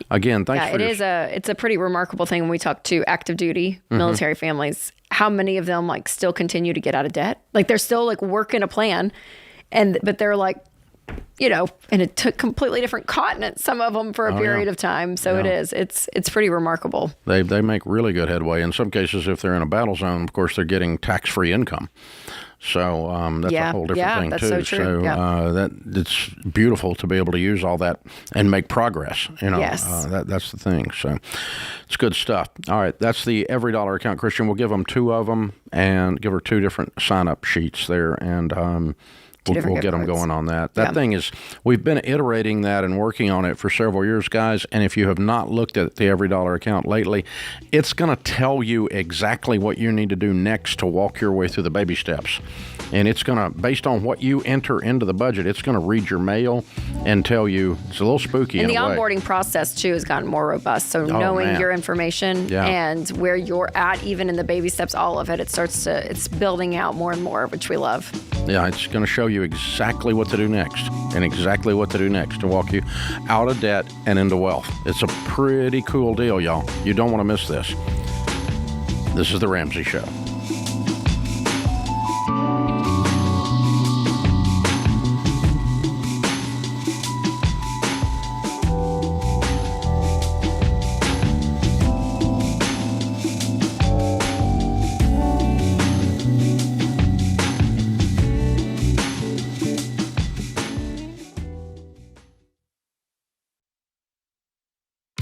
again, thanks for it's a pretty remarkable thing when we talk to active duty military families. How many of them still continue to get out of debt? They're still working a plan, but they're in a completely different continent, some of them for a period of time. So it's pretty remarkable. They make really good headway. In some cases, if they're in a battle zone, of course, they're getting tax-free income. So that's a whole different thing, that's too. So true. That it's beautiful to be able to use all that and make progress. Yes. That's the thing. So it's good stuff. All right, that's the Every Dollar account, Christian. We'll give them 2 of them and give her 2 different sign-up sheets there, and we'll get them going on that. That thing is, we've been iterating that and working on it for several years, guys. And if you have not looked at the Every Dollar account lately, it's going to tell you exactly what you need to do next to walk your way through the baby steps. And it's going to, based on what you enter into the budget, it's going to read your mail and tell you. It's a little spooky And in the a way. onboarding process, too, has gotten more robust. So knowing your information and where you're at, even in the baby steps, all of it, it's building out more and more, which we love. Yeah, it's going to show you exactly what to do next to walk you out of debt and into wealth. It's a pretty cool deal, y'all. You don't want to miss this. This is The Ramsey Show.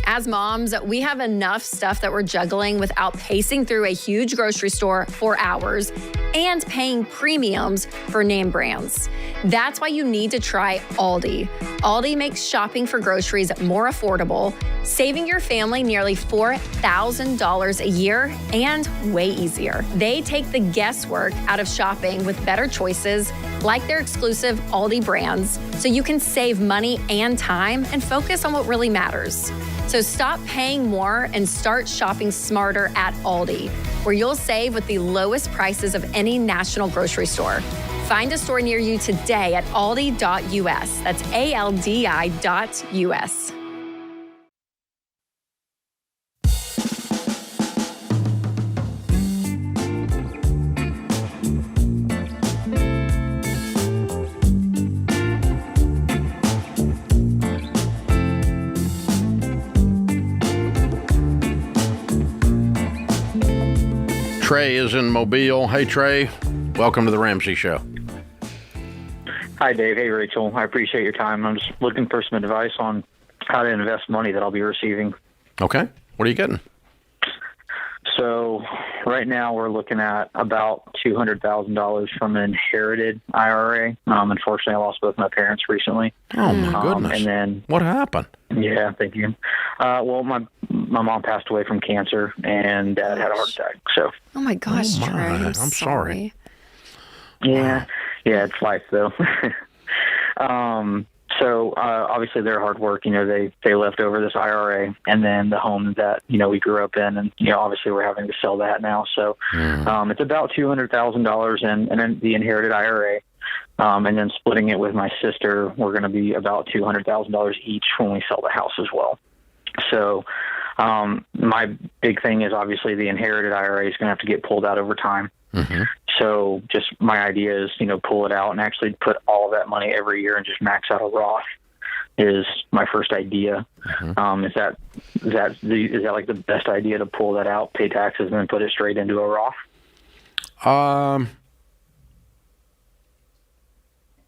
As moms, we have enough stuff that we're juggling without pacing through a huge grocery store for hours and paying premiums for name brands. That's why you need to try Aldi. Aldi makes shopping for groceries more affordable, saving your family nearly $4,000 a year and way easier. They take the guesswork out of shopping with better choices like their exclusive Aldi brands, so you can save money and time and focus on what really matters. So stop paying more and start shopping smarter at Aldi, where you'll save with the lowest prices of any national grocery store. Find a store near you today at aldi.us. That's ALDI.us. Trey is in Mobile. Hey, Trey. Welcome to The Ramsey Show. Hi, Dave. Hey, Rachel. I appreciate your time. I'm just looking for some advice on how to invest money that I'll be receiving. Okay. What are you getting? So right now we're looking at about $200,000 from an inherited IRA. Unfortunately, I lost both my parents recently. Oh my goodness! And then what happened? Yeah, thank you. Well, my mom passed away from cancer, and Dad had a heart attack. So. Oh my gosh, Oh, my. Trey, I'm sorry. Yeah, yeah, it's life though. So obviously their hard work, they left over this IRA, and then the home that we grew up in, and obviously we're having to sell that now. So it's about $200,000 and then the inherited IRA, and then splitting it with my sister, we're going to be about $200,000 each when we sell the house as well. So my big thing is obviously the inherited IRA is going to have to get pulled out over time. Mm-hmm. So just my idea is, pull it out and actually put all of that money every year and just max out a Roth is my first idea. Mm-hmm. Is that like the best idea to pull that out, pay taxes, and then put it straight into a Roth?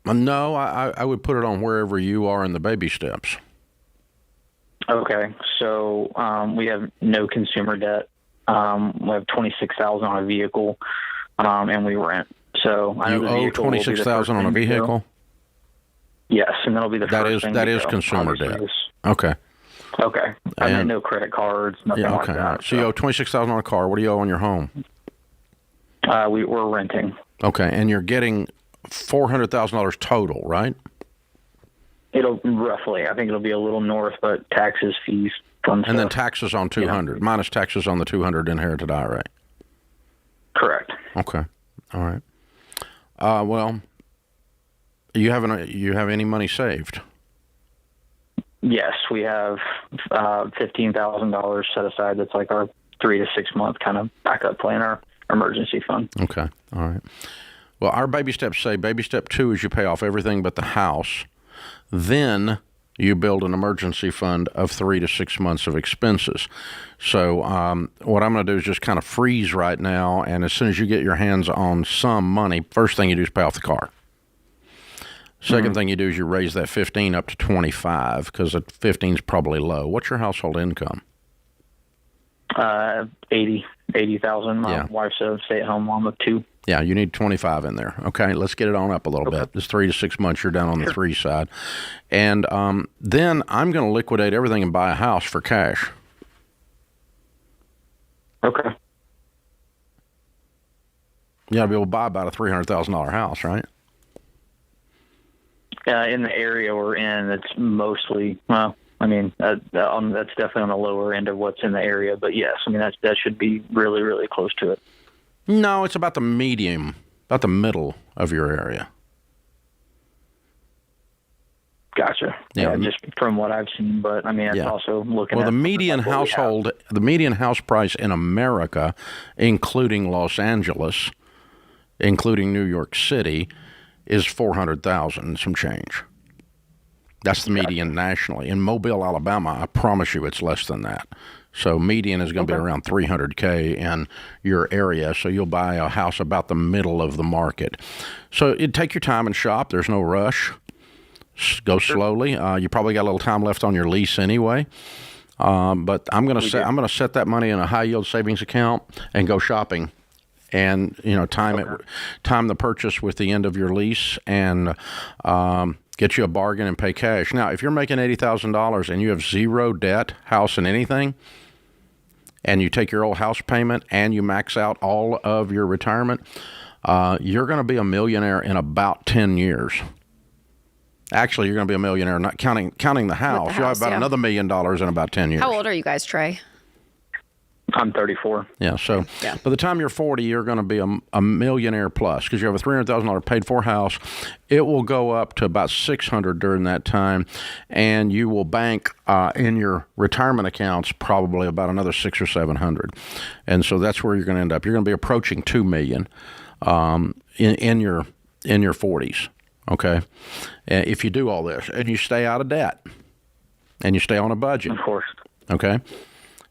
No, I would put it on wherever you are in the baby steps. Okay. So, we have no consumer debt. We have $26,000 on a vehicle, and we rent. So I know you owe $26,000 on a vehicle. Yes, and that'll be the first thing. That is consumer debt. Okay. Okay. I mean, no credit cards, nothing like that. Right. So you owe $26,000 on a car. What do you owe on your home? We're renting. Okay, and you're getting $400,000 total, right? It'll roughly. I think it'll be a little north, but taxes, fees, fun stuff. And then taxes on 200, minus taxes on the 200 inherited IRA. Correct. Okay. All right. Well, you have any money saved? Yes, we have $15,000 set aside. That's like our 3 to 6 month kind of backup plan, our emergency fund. Okay. All right. Well, our baby steps say baby step 2 is you pay off everything but the house. Then you build an emergency fund of 3 to 6 months of expenses. So what I'm going to do is just kind of freeze right now, and as soon as you get your hands on some money, first thing you do is pay off the car. Second thing you do is you raise that 15 up to 25 because 15 is probably low. What's your household income? 80,000. My wife's a stay-at-home mom of 2. Yeah, you need 25 in there. Okay, let's get it on up a little bit. This 3 to 6 months, you're down on the 3 side. And then I'm going to liquidate everything and buy a house for cash. Okay. You got to be able to buy about a $300,000 house, right? In the area we're in, it's mostly, well, I mean, that's definitely on the lower end of what's in the area. But yes, I mean, that should be really, really close to it. No, it's about the medium, about the middle of your area. Gotcha. Yeah, just from what I've seen, but I mean, that's also looking at... Well, the median household, the median house price in America, including Los Angeles, including New York City, is $400,000 and some change. That's the median nationally. In Mobile, Alabama, I promise you it's less than that. So median is going to be around $300K in your area. So you'll buy a house about the middle of the market. So take your time and shop. There's no rush. Go slowly. You probably got a little time left on your lease anyway. But I'm going to set that money in a high yield savings account and go shopping. And time the purchase with the end of your lease and get you a bargain and pay cash. Now, if you're making $80,000 and you have zero debt, house and anything, and you take your old house payment and you max out all of your retirement, you're going to be a millionaire in about 10 years. Actually, you're going to be a millionaire, not counting the house. You'll have about another $1 million in about 10 years. How old are you guys, Trey? I'm 34. Yeah, so by the time you're 40, you're going to be a millionaire plus because you have a $300,000 paid for house. It will go up to about $600 during that time, and you will bank in your retirement accounts probably about another $600 or $700, and so that's where you're going to end up. You're going to be approaching $2 million in your 40s. Okay, if you do all this and you stay out of debt and you stay on a budget, of course. Okay.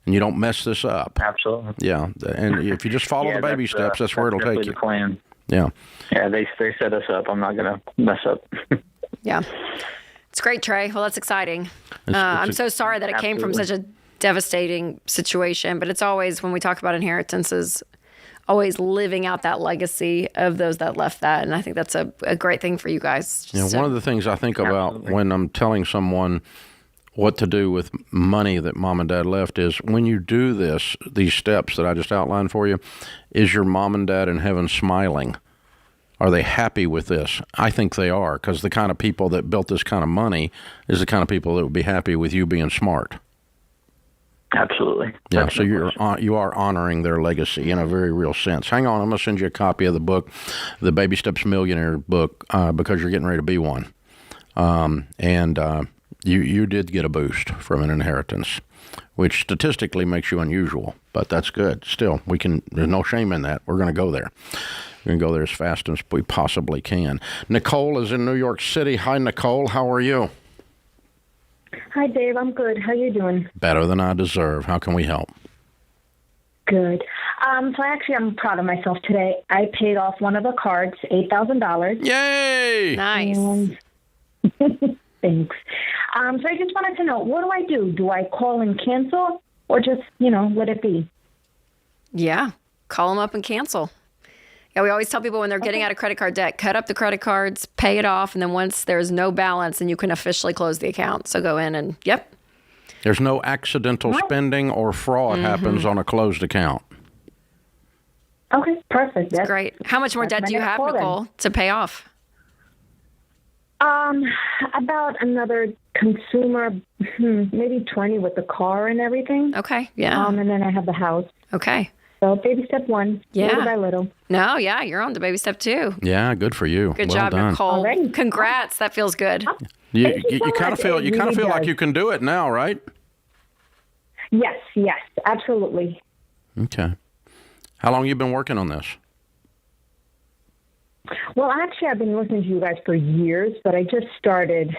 And you don't mess this up. Absolutely. Yeah, and if you just follow the baby steps, that's where it'll take you. The plan. Yeah. Yeah, they set us up. I'm not going to mess up. Yeah. It's great, Trey. Well, that's exciting. I'm so sorry that it came from such a devastating situation, but it's always, when we talk about inheritances, always living out that legacy of those that left that. And I think that's a great thing for you guys. One of the things I think about when I'm telling someone what to do with money that mom and dad left is when you do these steps that I just outlined for you, is your mom and dad in heaven smiling? Are they happy with this? I think they are, because the kind of people that built this kind of money is the kind of people that would be happy with you being smart. Absolutely. Yeah, so you are honoring their legacy in a very real sense. Hang on, I'm going to send you a copy of the book, the Baby Steps Millionaire book, because you're getting ready to be one. You did get a boost from an inheritance, which statistically makes you unusual, but that's good. Still, there's no shame in that. We're going to go there. We're going to go there as fast as we possibly can. Nicole is in New York City. Hi, Nicole. How are you? Hi, Dave. I'm good. How you doing? Better than I deserve. How can we help? Good. I'm proud of myself today. I paid off one of the cards, $8,000. Yay! Nice. Thanks. So I just wanted to know, what do? Do I call and cancel or just, let it be? Yeah. Call them up and cancel. Yeah, we always tell people when they're getting out of credit card debt, cut up the credit cards, pay it off, and then once there's no balance, then you can officially close the account. So go in and, yep. There's no accidental spending or fraud happens on a closed account. Okay, perfect. That's great. How much more debt do you have, Nicole, to pay off? About another consumer, maybe 20 with the car and everything. Okay, yeah. And then I have the house. Okay. So baby step one, little by little. No, yeah, you're on to baby step 2. Yeah, good for you. Good well job, done. Nicole. Alrighty. Congrats. That feels good. You kind of feel like you can do it now, right? Yes, absolutely. Okay. How long have you been working on this? Well, actually, I've been listening to you guys for years, but I just started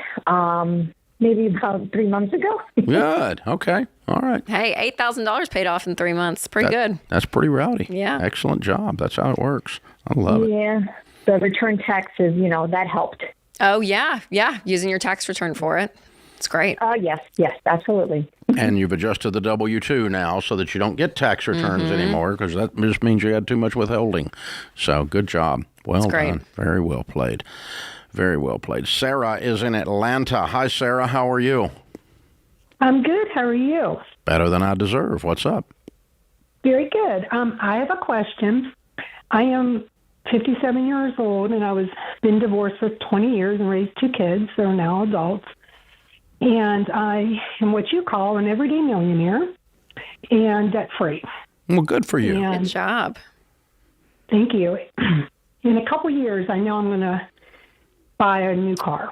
maybe about 3 months ago. Good. Okay. All right. Hey, $8,000 paid off in 3 months. Pretty good. That's pretty rowdy. Yeah. Excellent job. That's how it works. I love it. Yeah. The return taxes, that helped. Oh, yeah. Yeah. Using your tax return for it. It's great. Yes, absolutely. And you've adjusted the W-2 now so that you don't get tax returns anymore, because that just means you had too much withholding. So good job. Well done. Very well played. Very well played. Sarah is in Atlanta. Hi, Sarah. How are you? I'm good. How are you? Better than I deserve. What's up? Very good. I have a question. I am 57 years old, and I was been divorced for 20 years and raised 2 kids. They're now adults. And I am what you call an everyday millionaire and debt-free. Well, good for you. Good job. Thank you. In a couple years, I know I'm going to buy a new car.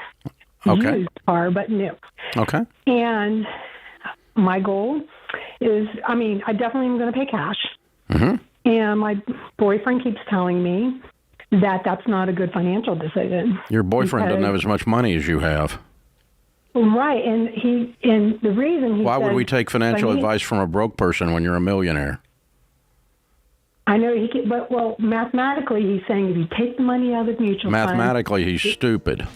Okay. Used car, but new. Okay. And my goal is, I definitely am going to pay cash. Mm-hmm. And my boyfriend keeps telling me that that's not a good financial decision. Your boyfriend doesn't have as much money as you have. Right, and the reason he Why would says, we take financial advice from a broke person when you're a millionaire? I know he can, but mathematically he's saying if you take the money out of the mutual fund. Mathematically, he's stupid.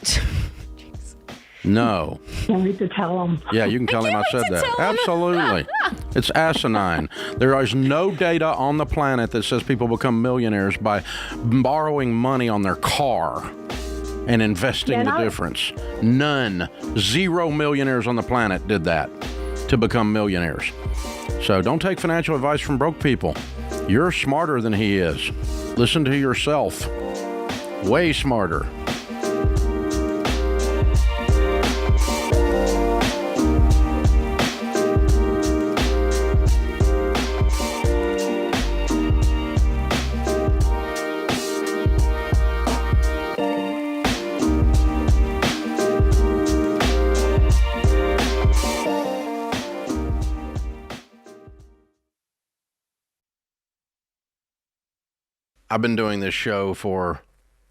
No. You need to tell him. Yeah, you can tell him I said that. Absolutely. It's asinine. There is no data on the planet that says people become millionaires by borrowing money on their car and investing the difference. None. 0 millionaires on the planet did that to become millionaires. So don't take financial advice from broke people. You're smarter than he is. Listen to yourself. Way smarter. I've been doing this show for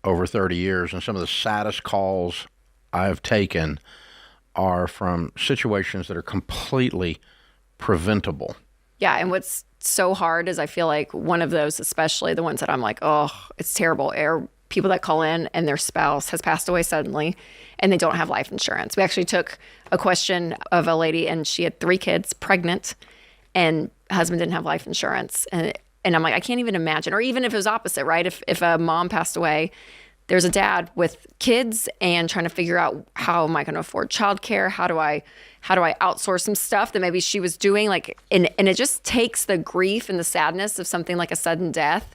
over 30 years, and some of the saddest calls I've taken are from situations that are completely preventable. Yeah, and what's so hard is I feel like one of those, especially the ones that I'm like, oh, it's terrible, are people that call in and their spouse has passed away suddenly and they don't have life insurance. We actually took a question of a lady, and she had 3 kids, pregnant, and husband didn't have life insurance. And And I'm like, I can't even imagine. Or even if it was opposite, right? If a mom passed away, there's a dad with kids and trying to figure out, how am I going to afford childcare? How do I outsource some stuff that maybe she was doing? Like, and it just takes the grief and the sadness of something like a sudden death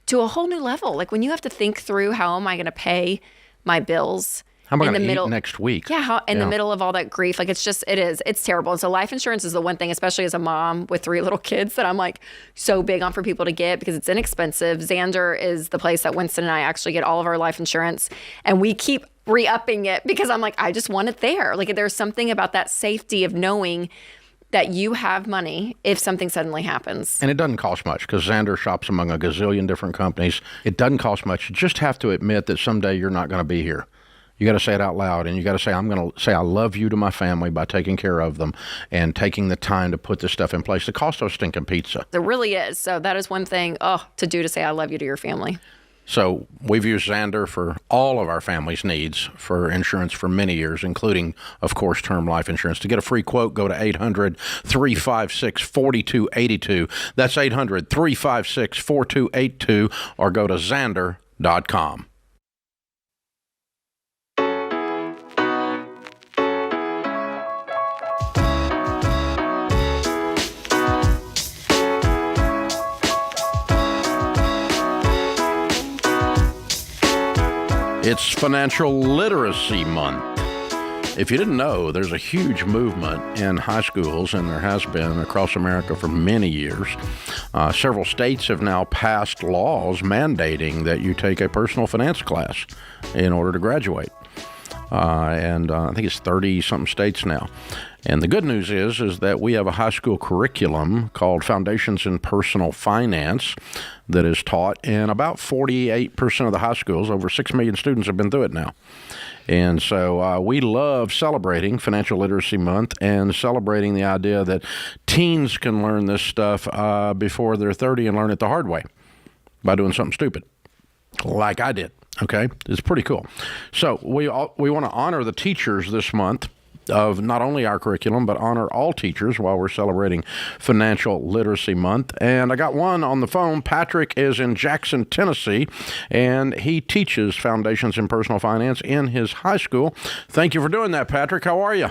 to a whole new level. Like when you have to think through, how am I going to pay my bills? How am I going to eat next week? Yeah, the middle of all that grief. Like it's terrible. And so life insurance is the one thing, especially as a mom with 3 little kids, that I'm like so big on for people to get because it's inexpensive. Xander is the place that Winston and I actually get all of our life insurance. And we keep re-upping it because I'm like, I just want it there. Like there's something about that safety of knowing that you have money if something suddenly happens. And it doesn't cost much because Xander shops among a gazillion different companies. It doesn't cost much. You just have to admit that someday you're not going to be here. You got to say it out loud, and you got to say, I'm going to say I love you to my family by taking care of them and taking the time to put this stuff in place. It costs us stinking pizza. There really is. So that is one thing to do, to say I love you to your family. So we've used Xander for all of our family's needs for insurance for many years, including, of course, term life insurance. To get a free quote, go to 800-356-4282. That's 800-356-4282, or go to Xander.com. It's Financial Literacy Month. If you didn't know, there's a huge movement in high schools, and there has been across America for many years. Several states have now passed laws mandating that you take a personal finance class in order to graduate. And I think it's 30-something states now. And the good news is that we have a high school curriculum called Foundations in Personal Finance that is taught in about 48% of the high schools. Over 6 million students have been through it now. And so we love celebrating Financial Literacy Month and celebrating the idea that teens can learn this stuff before they're 30 and learn it the hard way by doing something stupid, like I did. Okay, it's pretty cool. So we want to honor the teachers this month of not only our curriculum, but honor all teachers while we're celebrating Financial Literacy Month. And I got one on the phone. Patrick is in Jackson, Tennessee, and he teaches Foundations in Personal Finance in his high school. Thank you for doing that, Patrick. How are you?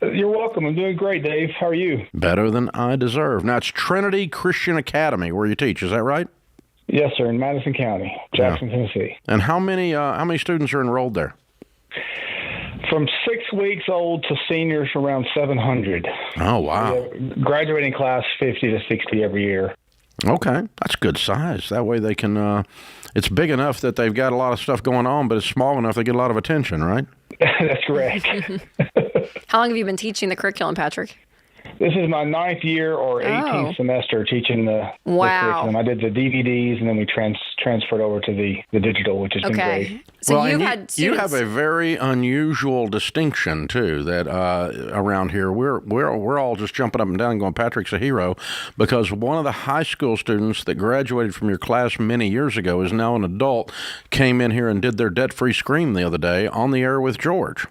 You're welcome. I'm doing great, Dave. How are you? Better than I deserve. Now, it's Trinity Christian Academy where you teach. Is that right? Yes, sir, in Madison County, Jackson, Tennessee. And how many students are enrolled there? From 6 weeks old to seniors, around 700. Oh, wow. Graduating class 50 to 60 every year. Okay, that's good size. That way they can, it's big enough that they've got a lot of stuff going on, but it's small enough they get a lot of attention, right? That's correct. How long have you been teaching the curriculum, Patrick? This is my 9th year or 18th semester teaching the curriculum. I did the DVDs, and then we transferred over to the digital, which has been great. So you have a very unusual distinction too. That around here we're all just jumping up and down, going, "Patrick's a hero," because one of the high school students that graduated from your class many years ago is now an adult. Came in here and did their debt-free scream the other day on the air with George.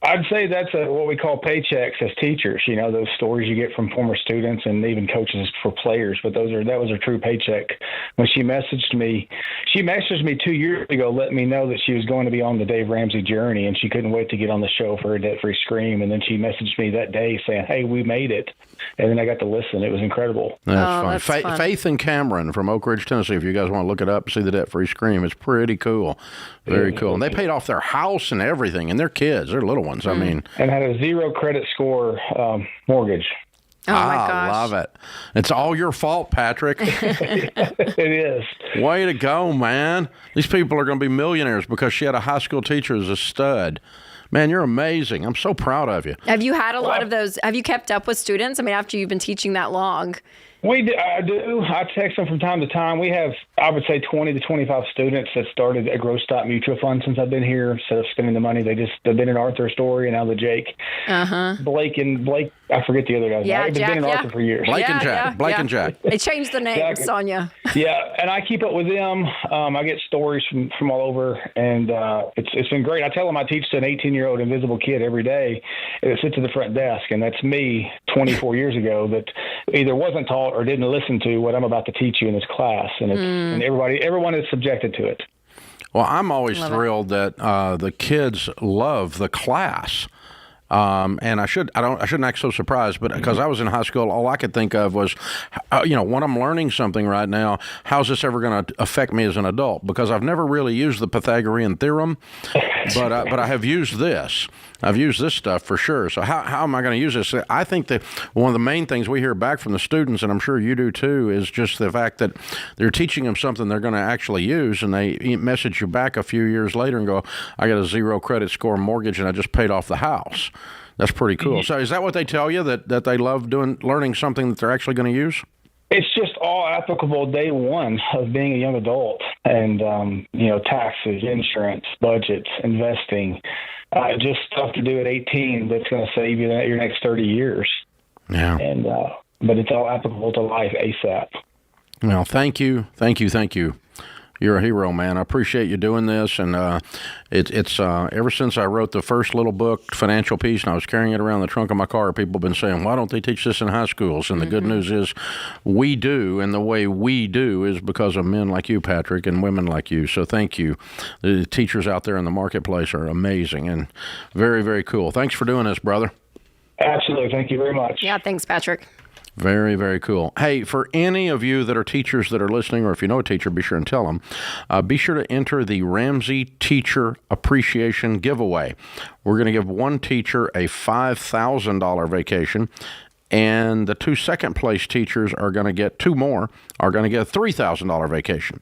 I'd say that's what we call paychecks as teachers. You know, those stories you get from former students and even coaches for players. But that was a true paycheck. When she messaged me 2 years ago, letting me know that she was going to be on the Dave Ramsey journey, and she couldn't wait to get on the show for her debt-free scream. And then she messaged me that day saying, "Hey, we made it." And then I got to listen. It was incredible. That's fun. Faith and Cameron from Oak Ridge, Tennessee. If you guys want to look it up, see the debt-free scream. It's pretty cool. Very cool. And they paid off their house and everything, and their kids, their little ones. I mean, and had a 0 credit score mortgage. Oh my gosh. I love it. It's all your fault, Patrick. It is. Way to go, man. These people are going to be millionaires because she had a high school teacher as a stud. Man, you're amazing. I'm so proud of you. Have you had a lot of those? Have you kept up with students? I mean, after you've been teaching that long. I do. I text them from time to time. We have, I would say, 20 to 25 students that started a Growth Stock Mutual Fund since I've been here. Instead of spending the money, they've been in Arthur Story and now the Jake. Blake, I forget the other guys. Yeah, they've been in Arthur for years. Blake and Jack. They changed the names, Sonia. Yeah, and I keep up with them. I get stories from all over, and it's been great. I tell them I teach to an 18-year 14-year-old invisible kid every day that sits at the front desk, and that's me 24 years ago that either wasn't taught or didn't listen to what I'm about to teach you in this class, and and everyone is subjected to it. Well, I'm always thrilled that the kids love the class. And I shouldn't act so surprised, but because I was in high school, all I could think of was, when I'm learning something right now, how's this ever going to affect me as an adult? Because I've never really used the Pythagorean theorem, but I have used this. I've used this stuff for sure. So how am I going to use this? I think that one of the main things we hear back from the students, and I'm sure you do too, is just the fact that they're teaching them something they're going to actually use, and they message you back a few years later and go, I got a 0 credit score mortgage and I just paid off the house. That's pretty cool. So is that what they tell you, that they love learning something that they're actually going to use? It's just all applicable day one of being a young adult, and taxes, insurance, budgets, investing, just stuff to do at 18 that's going to save you your next 30 years. Yeah. And but it's all applicable to life ASAP. Well, thank you. You're a hero, man. I appreciate you doing this, and it's ever since I wrote the first little book, Financial Peace, and I was carrying it around the trunk of my car, people have been saying, why don't they teach this in high schools? And the good news is we do, and the way we do is because of men like you, Patrick, and women like you. So thank you. The teachers out there in the marketplace are amazing and very, very cool. Thanks for doing this, brother. Absolutely. Thank you very much. Yeah, thanks, Patrick. Very, very cool. Hey, for any of you that are teachers that are listening, or if you know a teacher, be sure and tell them, be sure to enter the Ramsey Teacher Appreciation Giveaway. We're going to give one teacher a $5,000 vacation, and the 2 second-place teachers are going to get a $3,000 vacation.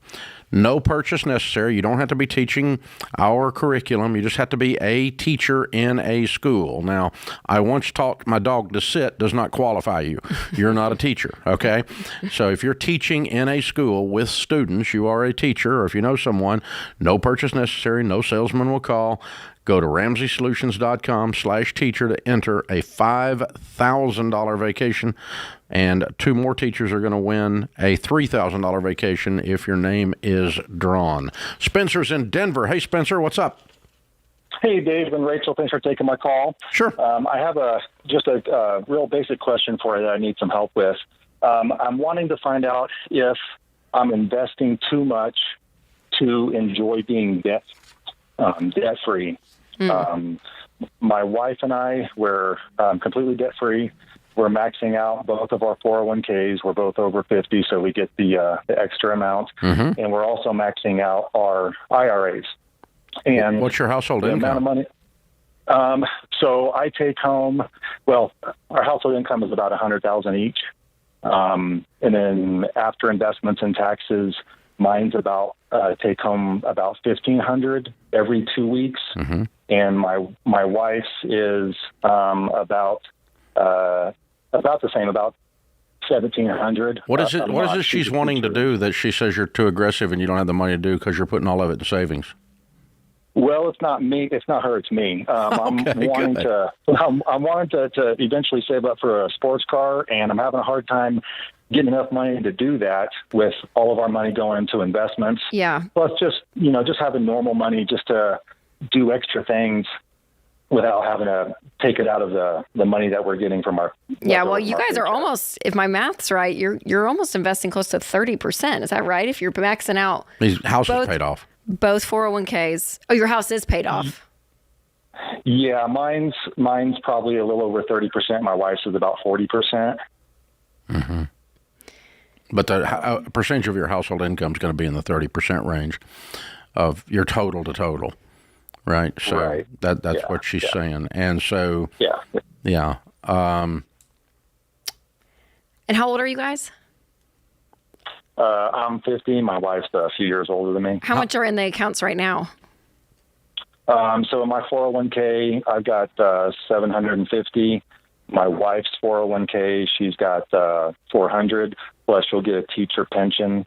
No purchase necessary. You don't have to be teaching our curriculum. You just have to be a teacher in a school. Now, I once taught my dog to sit does not qualify you. You're not a teacher, okay? So if you're teaching in a school with students, you are a teacher, or if you know someone, no purchase necessary, no salesman will call. Go to RamseySolutions.com/teacher to enter a $5,000 vacation, and 2 more teachers are going to win a $3,000 vacation if your name is drawn. Spencer's in Denver. Hey, Spencer, what's up? Hey, Dave and Rachel. Thanks for taking my call. Sure. I have just a real basic question for you that I need some help with. I'm wanting to find out if I'm investing too much to enjoy being debt-free. My wife and I, we're completely debt-free. We're maxing out both of our 401ks. We're both over 50, so we get the extra amount. And we're also maxing out our IRAs. And what's your household income? Amount of money. So I take home, our household income is about $100,000 each. And then after investments and taxes, mine's about take home about $1,500 every 2 weeks. And my wife's is about the same, about $1,700. What is it she's wanting to do that she says you're too aggressive and you don't have the money to do because you're putting all of it in savings? Well, it's not me. It's not her. It's me. I'm wanting to eventually save up for a sports car, and I'm having a hard time getting enough money to do that with all of our money going into investments. Yeah. Plus, just having normal money just to do extra things without having to take it out of the money that we're getting from our. Yeah, well, you guys are almost, if my math's right, you're almost investing close to 30%. Is that right? If you're maxing out. His house is paid off. Both 401ks. Oh, your house is paid off. Yeah, mine's probably a little over 30%. My wife's is about 40%. Mm-hmm. But the percentage of your household income is going to be in the 30% range of your total to total, right? So right. That's what she's saying. And so, yeah. And how old are you guys? I'm 50. My wife's a few years older than me. How much are in the accounts right now? So in my 401k, I've got $750. My wife's 401k, she's got $400. Plus, she'll get a teacher pension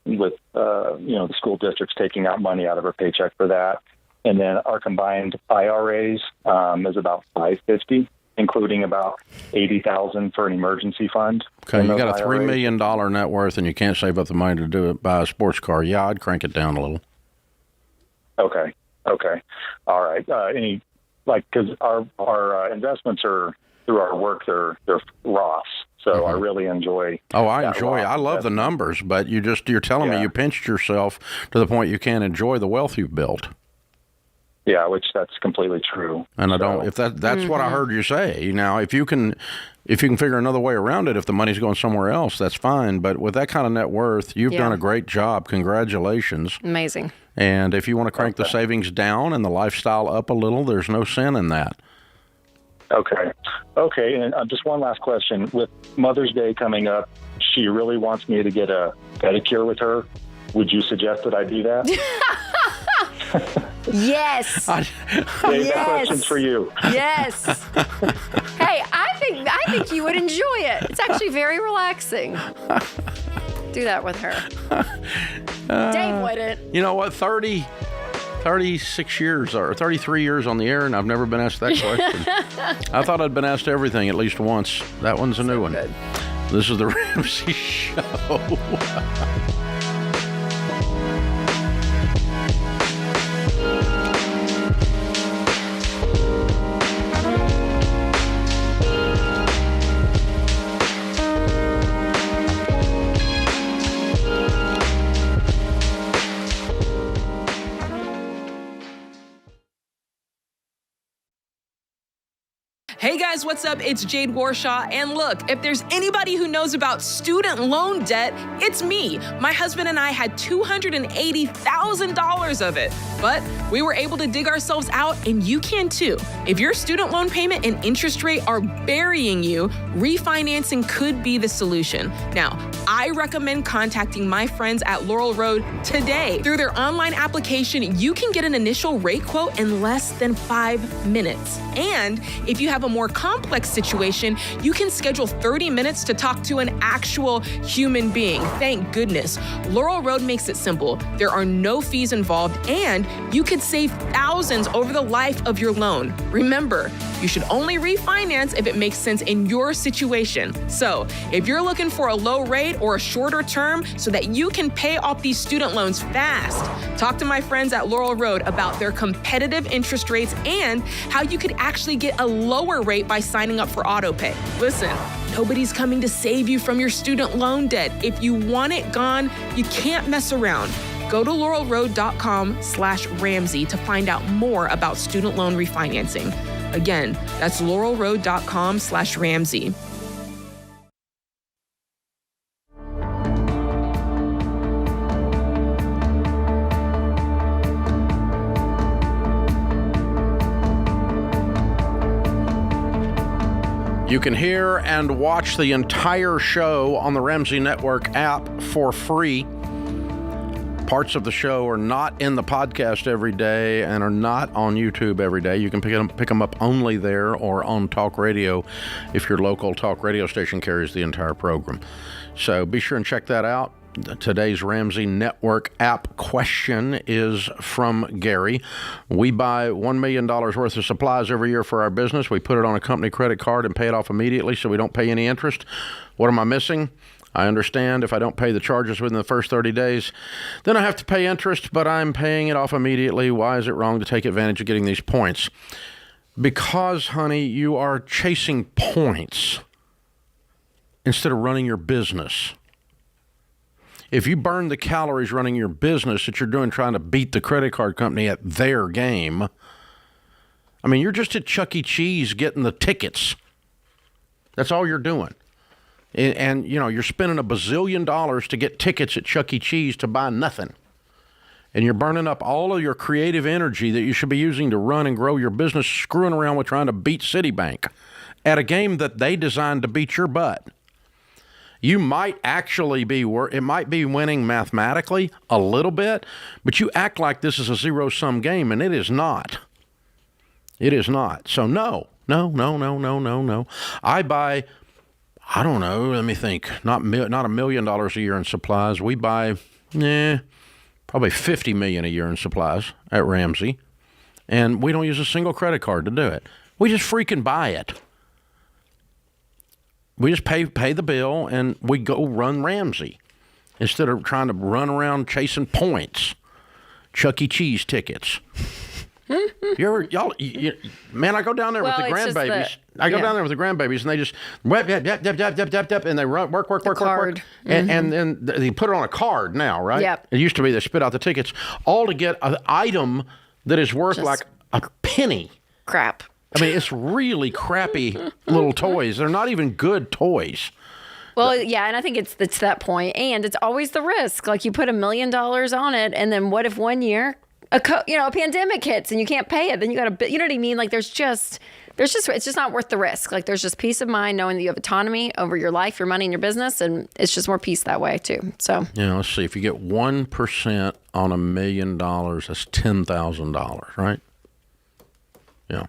with the school district's taking out money out of her paycheck for that. And then our combined IRAs is about $550, including about $80,000 for an emergency fund. Okay, you got a $3 million net worth, and you can't save up the money to do it, buy a sports car. Yeah, I'd crank it down a little. Okay. All right. Any like, because our investments are through our work, they're Roths. So I really enjoy. Oh, I enjoy. Roth I love the numbers, but you're telling me you pinched yourself to the point you can't enjoy the wealth you've built. Yeah, which that's completely true. And I don't. If that's what I heard you say. Now, if you can figure another way around it, if the money's going somewhere else, that's fine. But with that kind of net worth, you've done a great job. Congratulations. Amazing. And if you want to crank the savings down and the lifestyle up a little, there's no sin in that. Okay, and just one last question. With Mother's Day coming up, she really wants me to get a pedicure with her. Would you suggest that I do that? Yes. Dave, that question's for you. Yes. Hey, I think you would enjoy it. It's actually very relaxing. Do that with her. Dave wouldn't. You know what? 36 years or 33 years on the air, and I've never been asked that question. I thought I'd been asked everything at least once. That one's a new one. Good. This is the Ramsey Show. Hey guys, what's up? It's Jade Warshaw. And look, if there's anybody who knows about student loan debt, it's me. My husband and I had $280,000 of it. But we were able to dig ourselves out, and you can too. If your student loan payment and interest rate are burying you, refinancing could be the solution. Now, I recommend contacting my friends at Laurel Road today. Through their online application, you can get an initial rate quote in less than 5 minutes. And if you have a more complex situation, you can schedule 30 minutes to talk to an actual human being. Thank goodness. Laurel Road makes it simple. There are no fees involved, and you could save thousands over the life of your loan. Remember, you should only refinance if it makes sense in your situation. So, if you're looking for a low rate or a shorter term so that you can pay off these student loans fast, talk to my friends at Laurel Road about their competitive interest rates and how you could actually get a lower rate by signing up for autopay. Listen, nobody's coming to save you from your student loan debt. If you want it gone, you can't mess around. Go to laurelroad.com/Ramsey to find out more about student loan refinancing. Again, that's laurelroad.com/Ramsey. You can hear and watch the entire show on the Ramsey Network app for free. Parts of the show are not in the podcast every day and are not on YouTube every day. You can pick them up only there or on talk radio if your local talk radio station carries the entire program. So be sure and check that out. Today's Ramsey Network app question is from Gary. We buy $1 million worth of supplies every year for our business. We put it on a company credit card and pay it off immediately so we don't pay any interest. What am I missing? I understand if I don't pay the charges within the first 30 days, then I have to pay interest, but I'm paying it off immediately. Why is it wrong to take advantage of getting these points? Because, honey, you are chasing points instead of running your business. If you burn the calories running your business that you're doing trying to beat the credit card company at their game, I mean, you're just at Chuck E. Cheese getting the tickets. That's all you're doing. And you know, you're spending $1 bazillion to get tickets at Chuck E. Cheese to buy nothing. And you're burning up all of your creative energy that you should be using to run and grow your business, screwing around with trying to beat Citibank at a game that they designed to beat your butt. You might actually be, it might be winning mathematically a little bit, but you act like this is a zero-sum game, and it is not. It is not. So no. I buy, I don't know, let me think, not $1 million a year in supplies. We buy, probably $50 million a year in supplies at Ramsey, and we don't use a single credit card to do it. We just freaking buy it. We just pay the bill, and we go run Ramsey instead of trying to run around chasing points, Chuck E. Cheese tickets. Man, I go down there with the grandbabies. I go down there with the grandbabies, and they just and they work, and then they put it on a card now, right? Yep. It used to be they spit out the tickets, all to get an item that is worth like a penny. Crap. I mean, it's really crappy little toys. They're not even good toys. Well, yeah, and I think it's that point, and it's always the risk. Like you put $1 million on it, and then what if one year a pandemic hits and you can't pay it? Then you got to, you know what I mean? Like it's just not worth the risk. Like there's just peace of mind knowing that you have autonomy over your life, your money, and your business, and it's just more peace that way too. So let's see. If you get 1% on $1 million, that's $10,000, right? Yeah.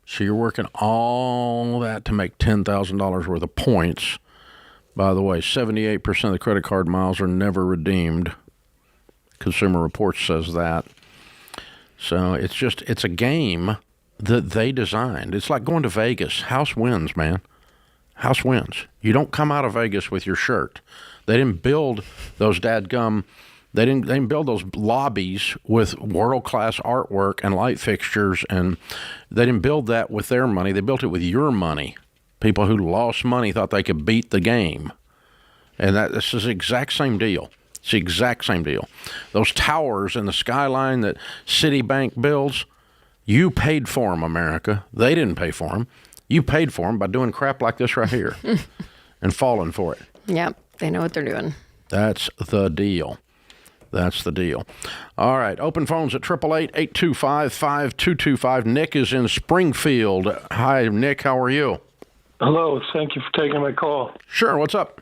So you're working all that to make $10,000 worth of points. By the way, 78% of the credit card miles are never redeemed. Consumer Reports says that. So it's a game that they designed. It's like going to Vegas. House wins, man. House wins. You don't come out of Vegas with your shirt. They didn't build those they didn't build those lobbies with world-class artwork and light fixtures, and they didn't build that with their money. They built it with your money. People who lost money thought they could beat the game. And this is the exact same deal. It's the exact same deal. Those towers in the skyline that Citibank builds, you paid for them, America. They didn't pay for them. You paid for them by doing crap like this right here and falling for it. Yep, they know what they're doing. That's the deal. That's the deal. All right, open phones at 888-825-5225. Nick is in Springfield. Hi, Nick. How are you? Hello. Thank you for taking my call. Sure. What's up?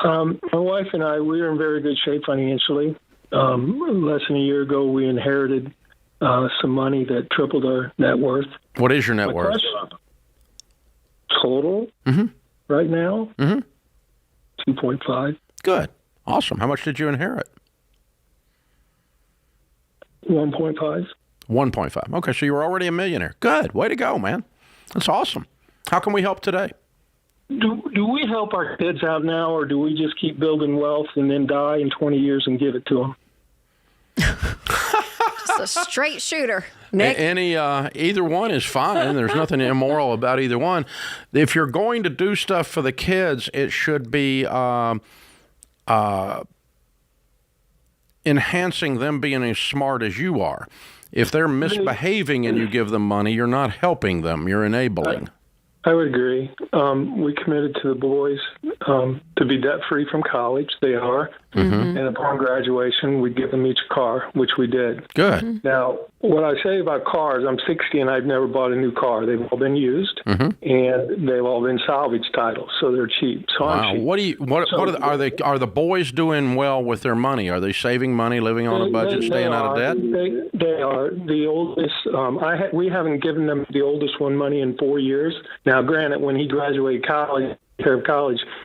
My wife and I, we are in very good shape financially. Less than a year ago, we inherited some money that tripled our net worth. What is your net worth? Total right now, 2.5. Good. Awesome. How much did you inherit? 1.5. 1.5. Okay, so you were already a millionaire. Good. Way to go, man. That's awesome. How can we help today? Do we help our kids out now, or do we just keep building wealth and then die in 20 years and give it to them? Just a straight shooter, Nick. Either one is fine. There's nothing immoral about either one. If you're going to do stuff for the kids, it should be enhancing them being as smart as you are. If they're misbehaving and you give them money, you're not helping them. You're enabling. I would agree. We committed to the boys to be debt-free from college. They are. And upon graduation, we'd give them each a car, which we did. Good. Now, what I say about cars, I'm 60 and I've never bought a new car. They've all been used, and they've all been salvage titles, so they're cheap. So wow. I'm cheap. Are the boys doing well with their money? Are they saving money, living on a budget, staying out of debt? They are. The oldest, we haven't given them the oldest one money in 4 years. Now, granted, when he graduated college,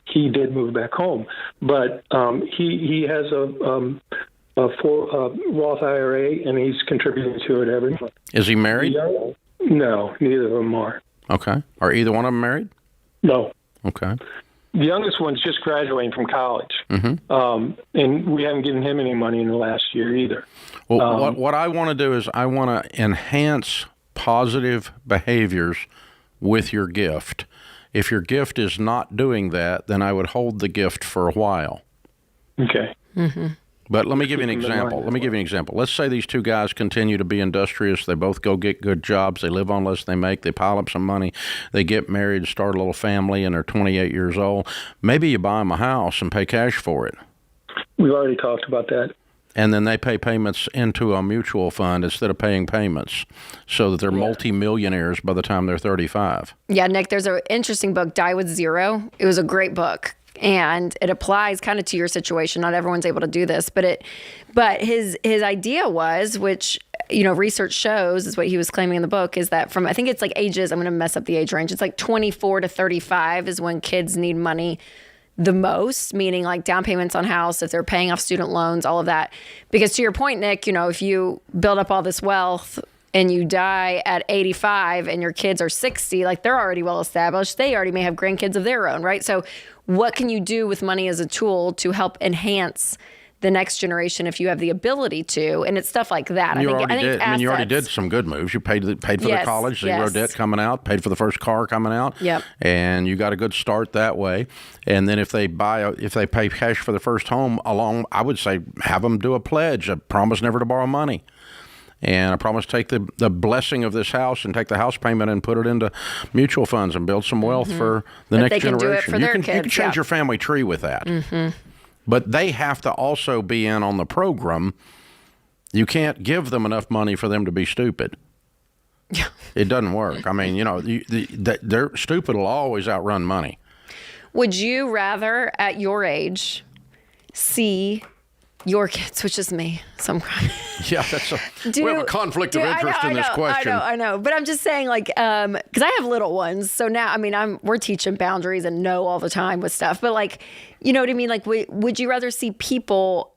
he did move back home, but he has a Roth IRA, and he's contributing to it every month. Is he married? No, neither of them are. Okay. Are either one of them married? No. Okay. The youngest one's just graduating from college, and we haven't given him any money in the last year either. Well, what I want to do is I want to enhance positive behaviors with your gift. If your gift is not doing that, then I would hold the gift for a while. Okay. But let me give you an example. Let's say these two guys continue to be industrious. They both go get good jobs. They live on less than they make. They pile up some money. They get married, start a little family, and they're 28 years old. Maybe you buy them a house and pay cash for it. We've already talked about that. And then they pay payments into a mutual fund instead of paying payments, so that they're multimillionaires by the time they're 35. Yeah, Nick, there's an interesting book, Die with Zero. It was a great book, and it applies kind of to your situation. Not everyone's able to do this, but his idea was, which research shows is what he was claiming in the book, is that from, I think it's like ages, I'm going to mess up the age range. It's like 24 to 35 is when kids need money the most, meaning like down payments on house, if they're paying off student loans, all of that. Because to your point, Nick, if you build up all this wealth and you die at 85 and your kids are 60, like they're already well established. They already may have grandkids of their own, right? So what can you do with money as a tool to help enhance the next generation if you have the ability to, and it's stuff like that. You I already think did. I mean, you already assets- did some good moves. You paid for the Yes, college, zero yes. debt coming out, paid for the first car coming out. Yep. And you got a good start that way. And then if they pay cash for the first home I would say have them do a pledge, a promise never to borrow money. And I promise to take the blessing of this house and take the house payment and put it into mutual funds and build some wealth for the That next they can generation. do it for you their can kids, change yeah. your family tree with that. But they have to also be in on the program. You can't give them enough money for them to be stupid. It doesn't work. I mean, they're stupid will always outrun money. Would you rather, at your age, see your kids, which is me, Yeah, we have a conflict of interest in this question. I know. But I'm just saying, like, because I have little ones. So now, I mean, we're teaching boundaries and no all the time with stuff. But, like, you know what I mean? Like, would you rather see people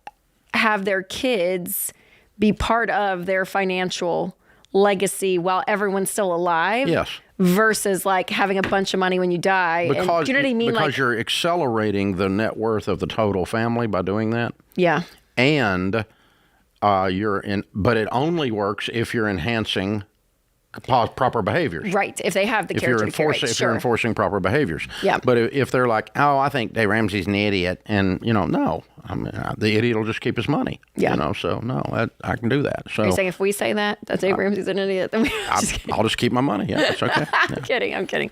have their kids be part of their financial legacy while everyone's still alive? Yes. Versus, like, having a bunch of money when you die. And, do you know what I mean? Because you're accelerating the net worth of the total family by doing that. Yeah. And but it only works if you're enhancing proper behaviors. Right. If they have the character to carry, if you're enforcing proper behaviors. Yeah. But if they're like, oh, I think Dave Ramsey's an idiot, and no, I mean, the idiot will just keep his money. Yeah. So no, I can do that. So Are you saying if we say that Dave Ramsey's an idiot, then I'll just keep my money. Yeah, it's okay. Yeah. I'm kidding.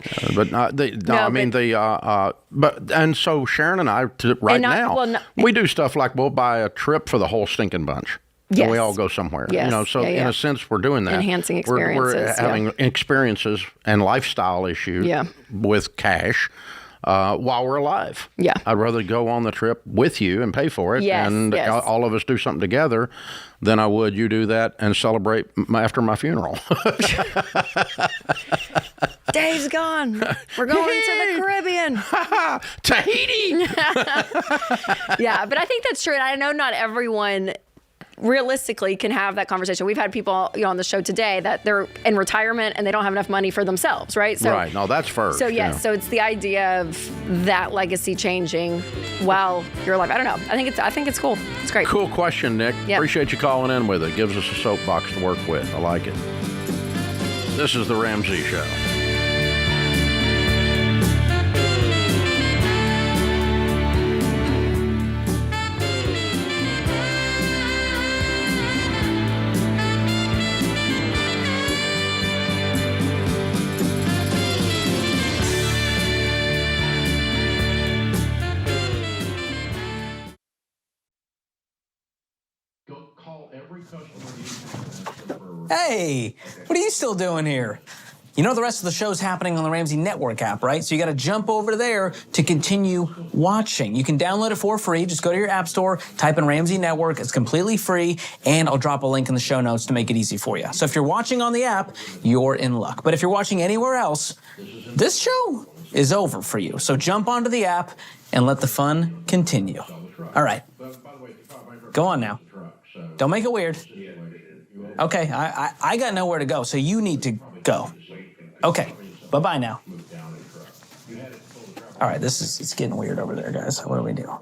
And so Sharon and I we do stuff like we'll buy a trip for the whole stinking bunch. Yes. And we all go somewhere. Yes. In a sense, we're doing that. Enhancing We're experiences. having experiences and lifestyle issues with cash while we're alive. Yeah. I'd rather go on the trip with you and pay for it and all of us do something together than I would you do that and celebrate after my funeral. Dave's gone. We're going to the Caribbean. Tahiti. Yeah, but I think that's true. And I know not everyone realistically can have that conversation. We've had people on the show today that they're in retirement and they don't have enough money for themselves, right? So, right. No, that's first. So yes, so it's the idea of that legacy changing while you're alive. I don't know. I think it's cool. It's great. Cool question, Nick. Yep. Appreciate you calling in with it. Gives us a soapbox to work with. I like it. This is the Ramsey Show. Hey, what are you still doing here? You know the rest of the show's happening on the Ramsey Network app, right? So you got to jump over there to continue watching. You can download it for free. Just go to your app store, type in Ramsey Network. It's completely free, and I'll drop a link in the show notes to make it easy for you. So if you're watching on the app, you're in luck. But if you're watching anywhere else, this show is over for you. So jump onto the app and let the fun continue. All right. Go on now. Don't make it weird. Okay, I got nowhere to go, so you need to go. Okay, bye-bye now. All right, it's getting weird over there, guys. What do we do?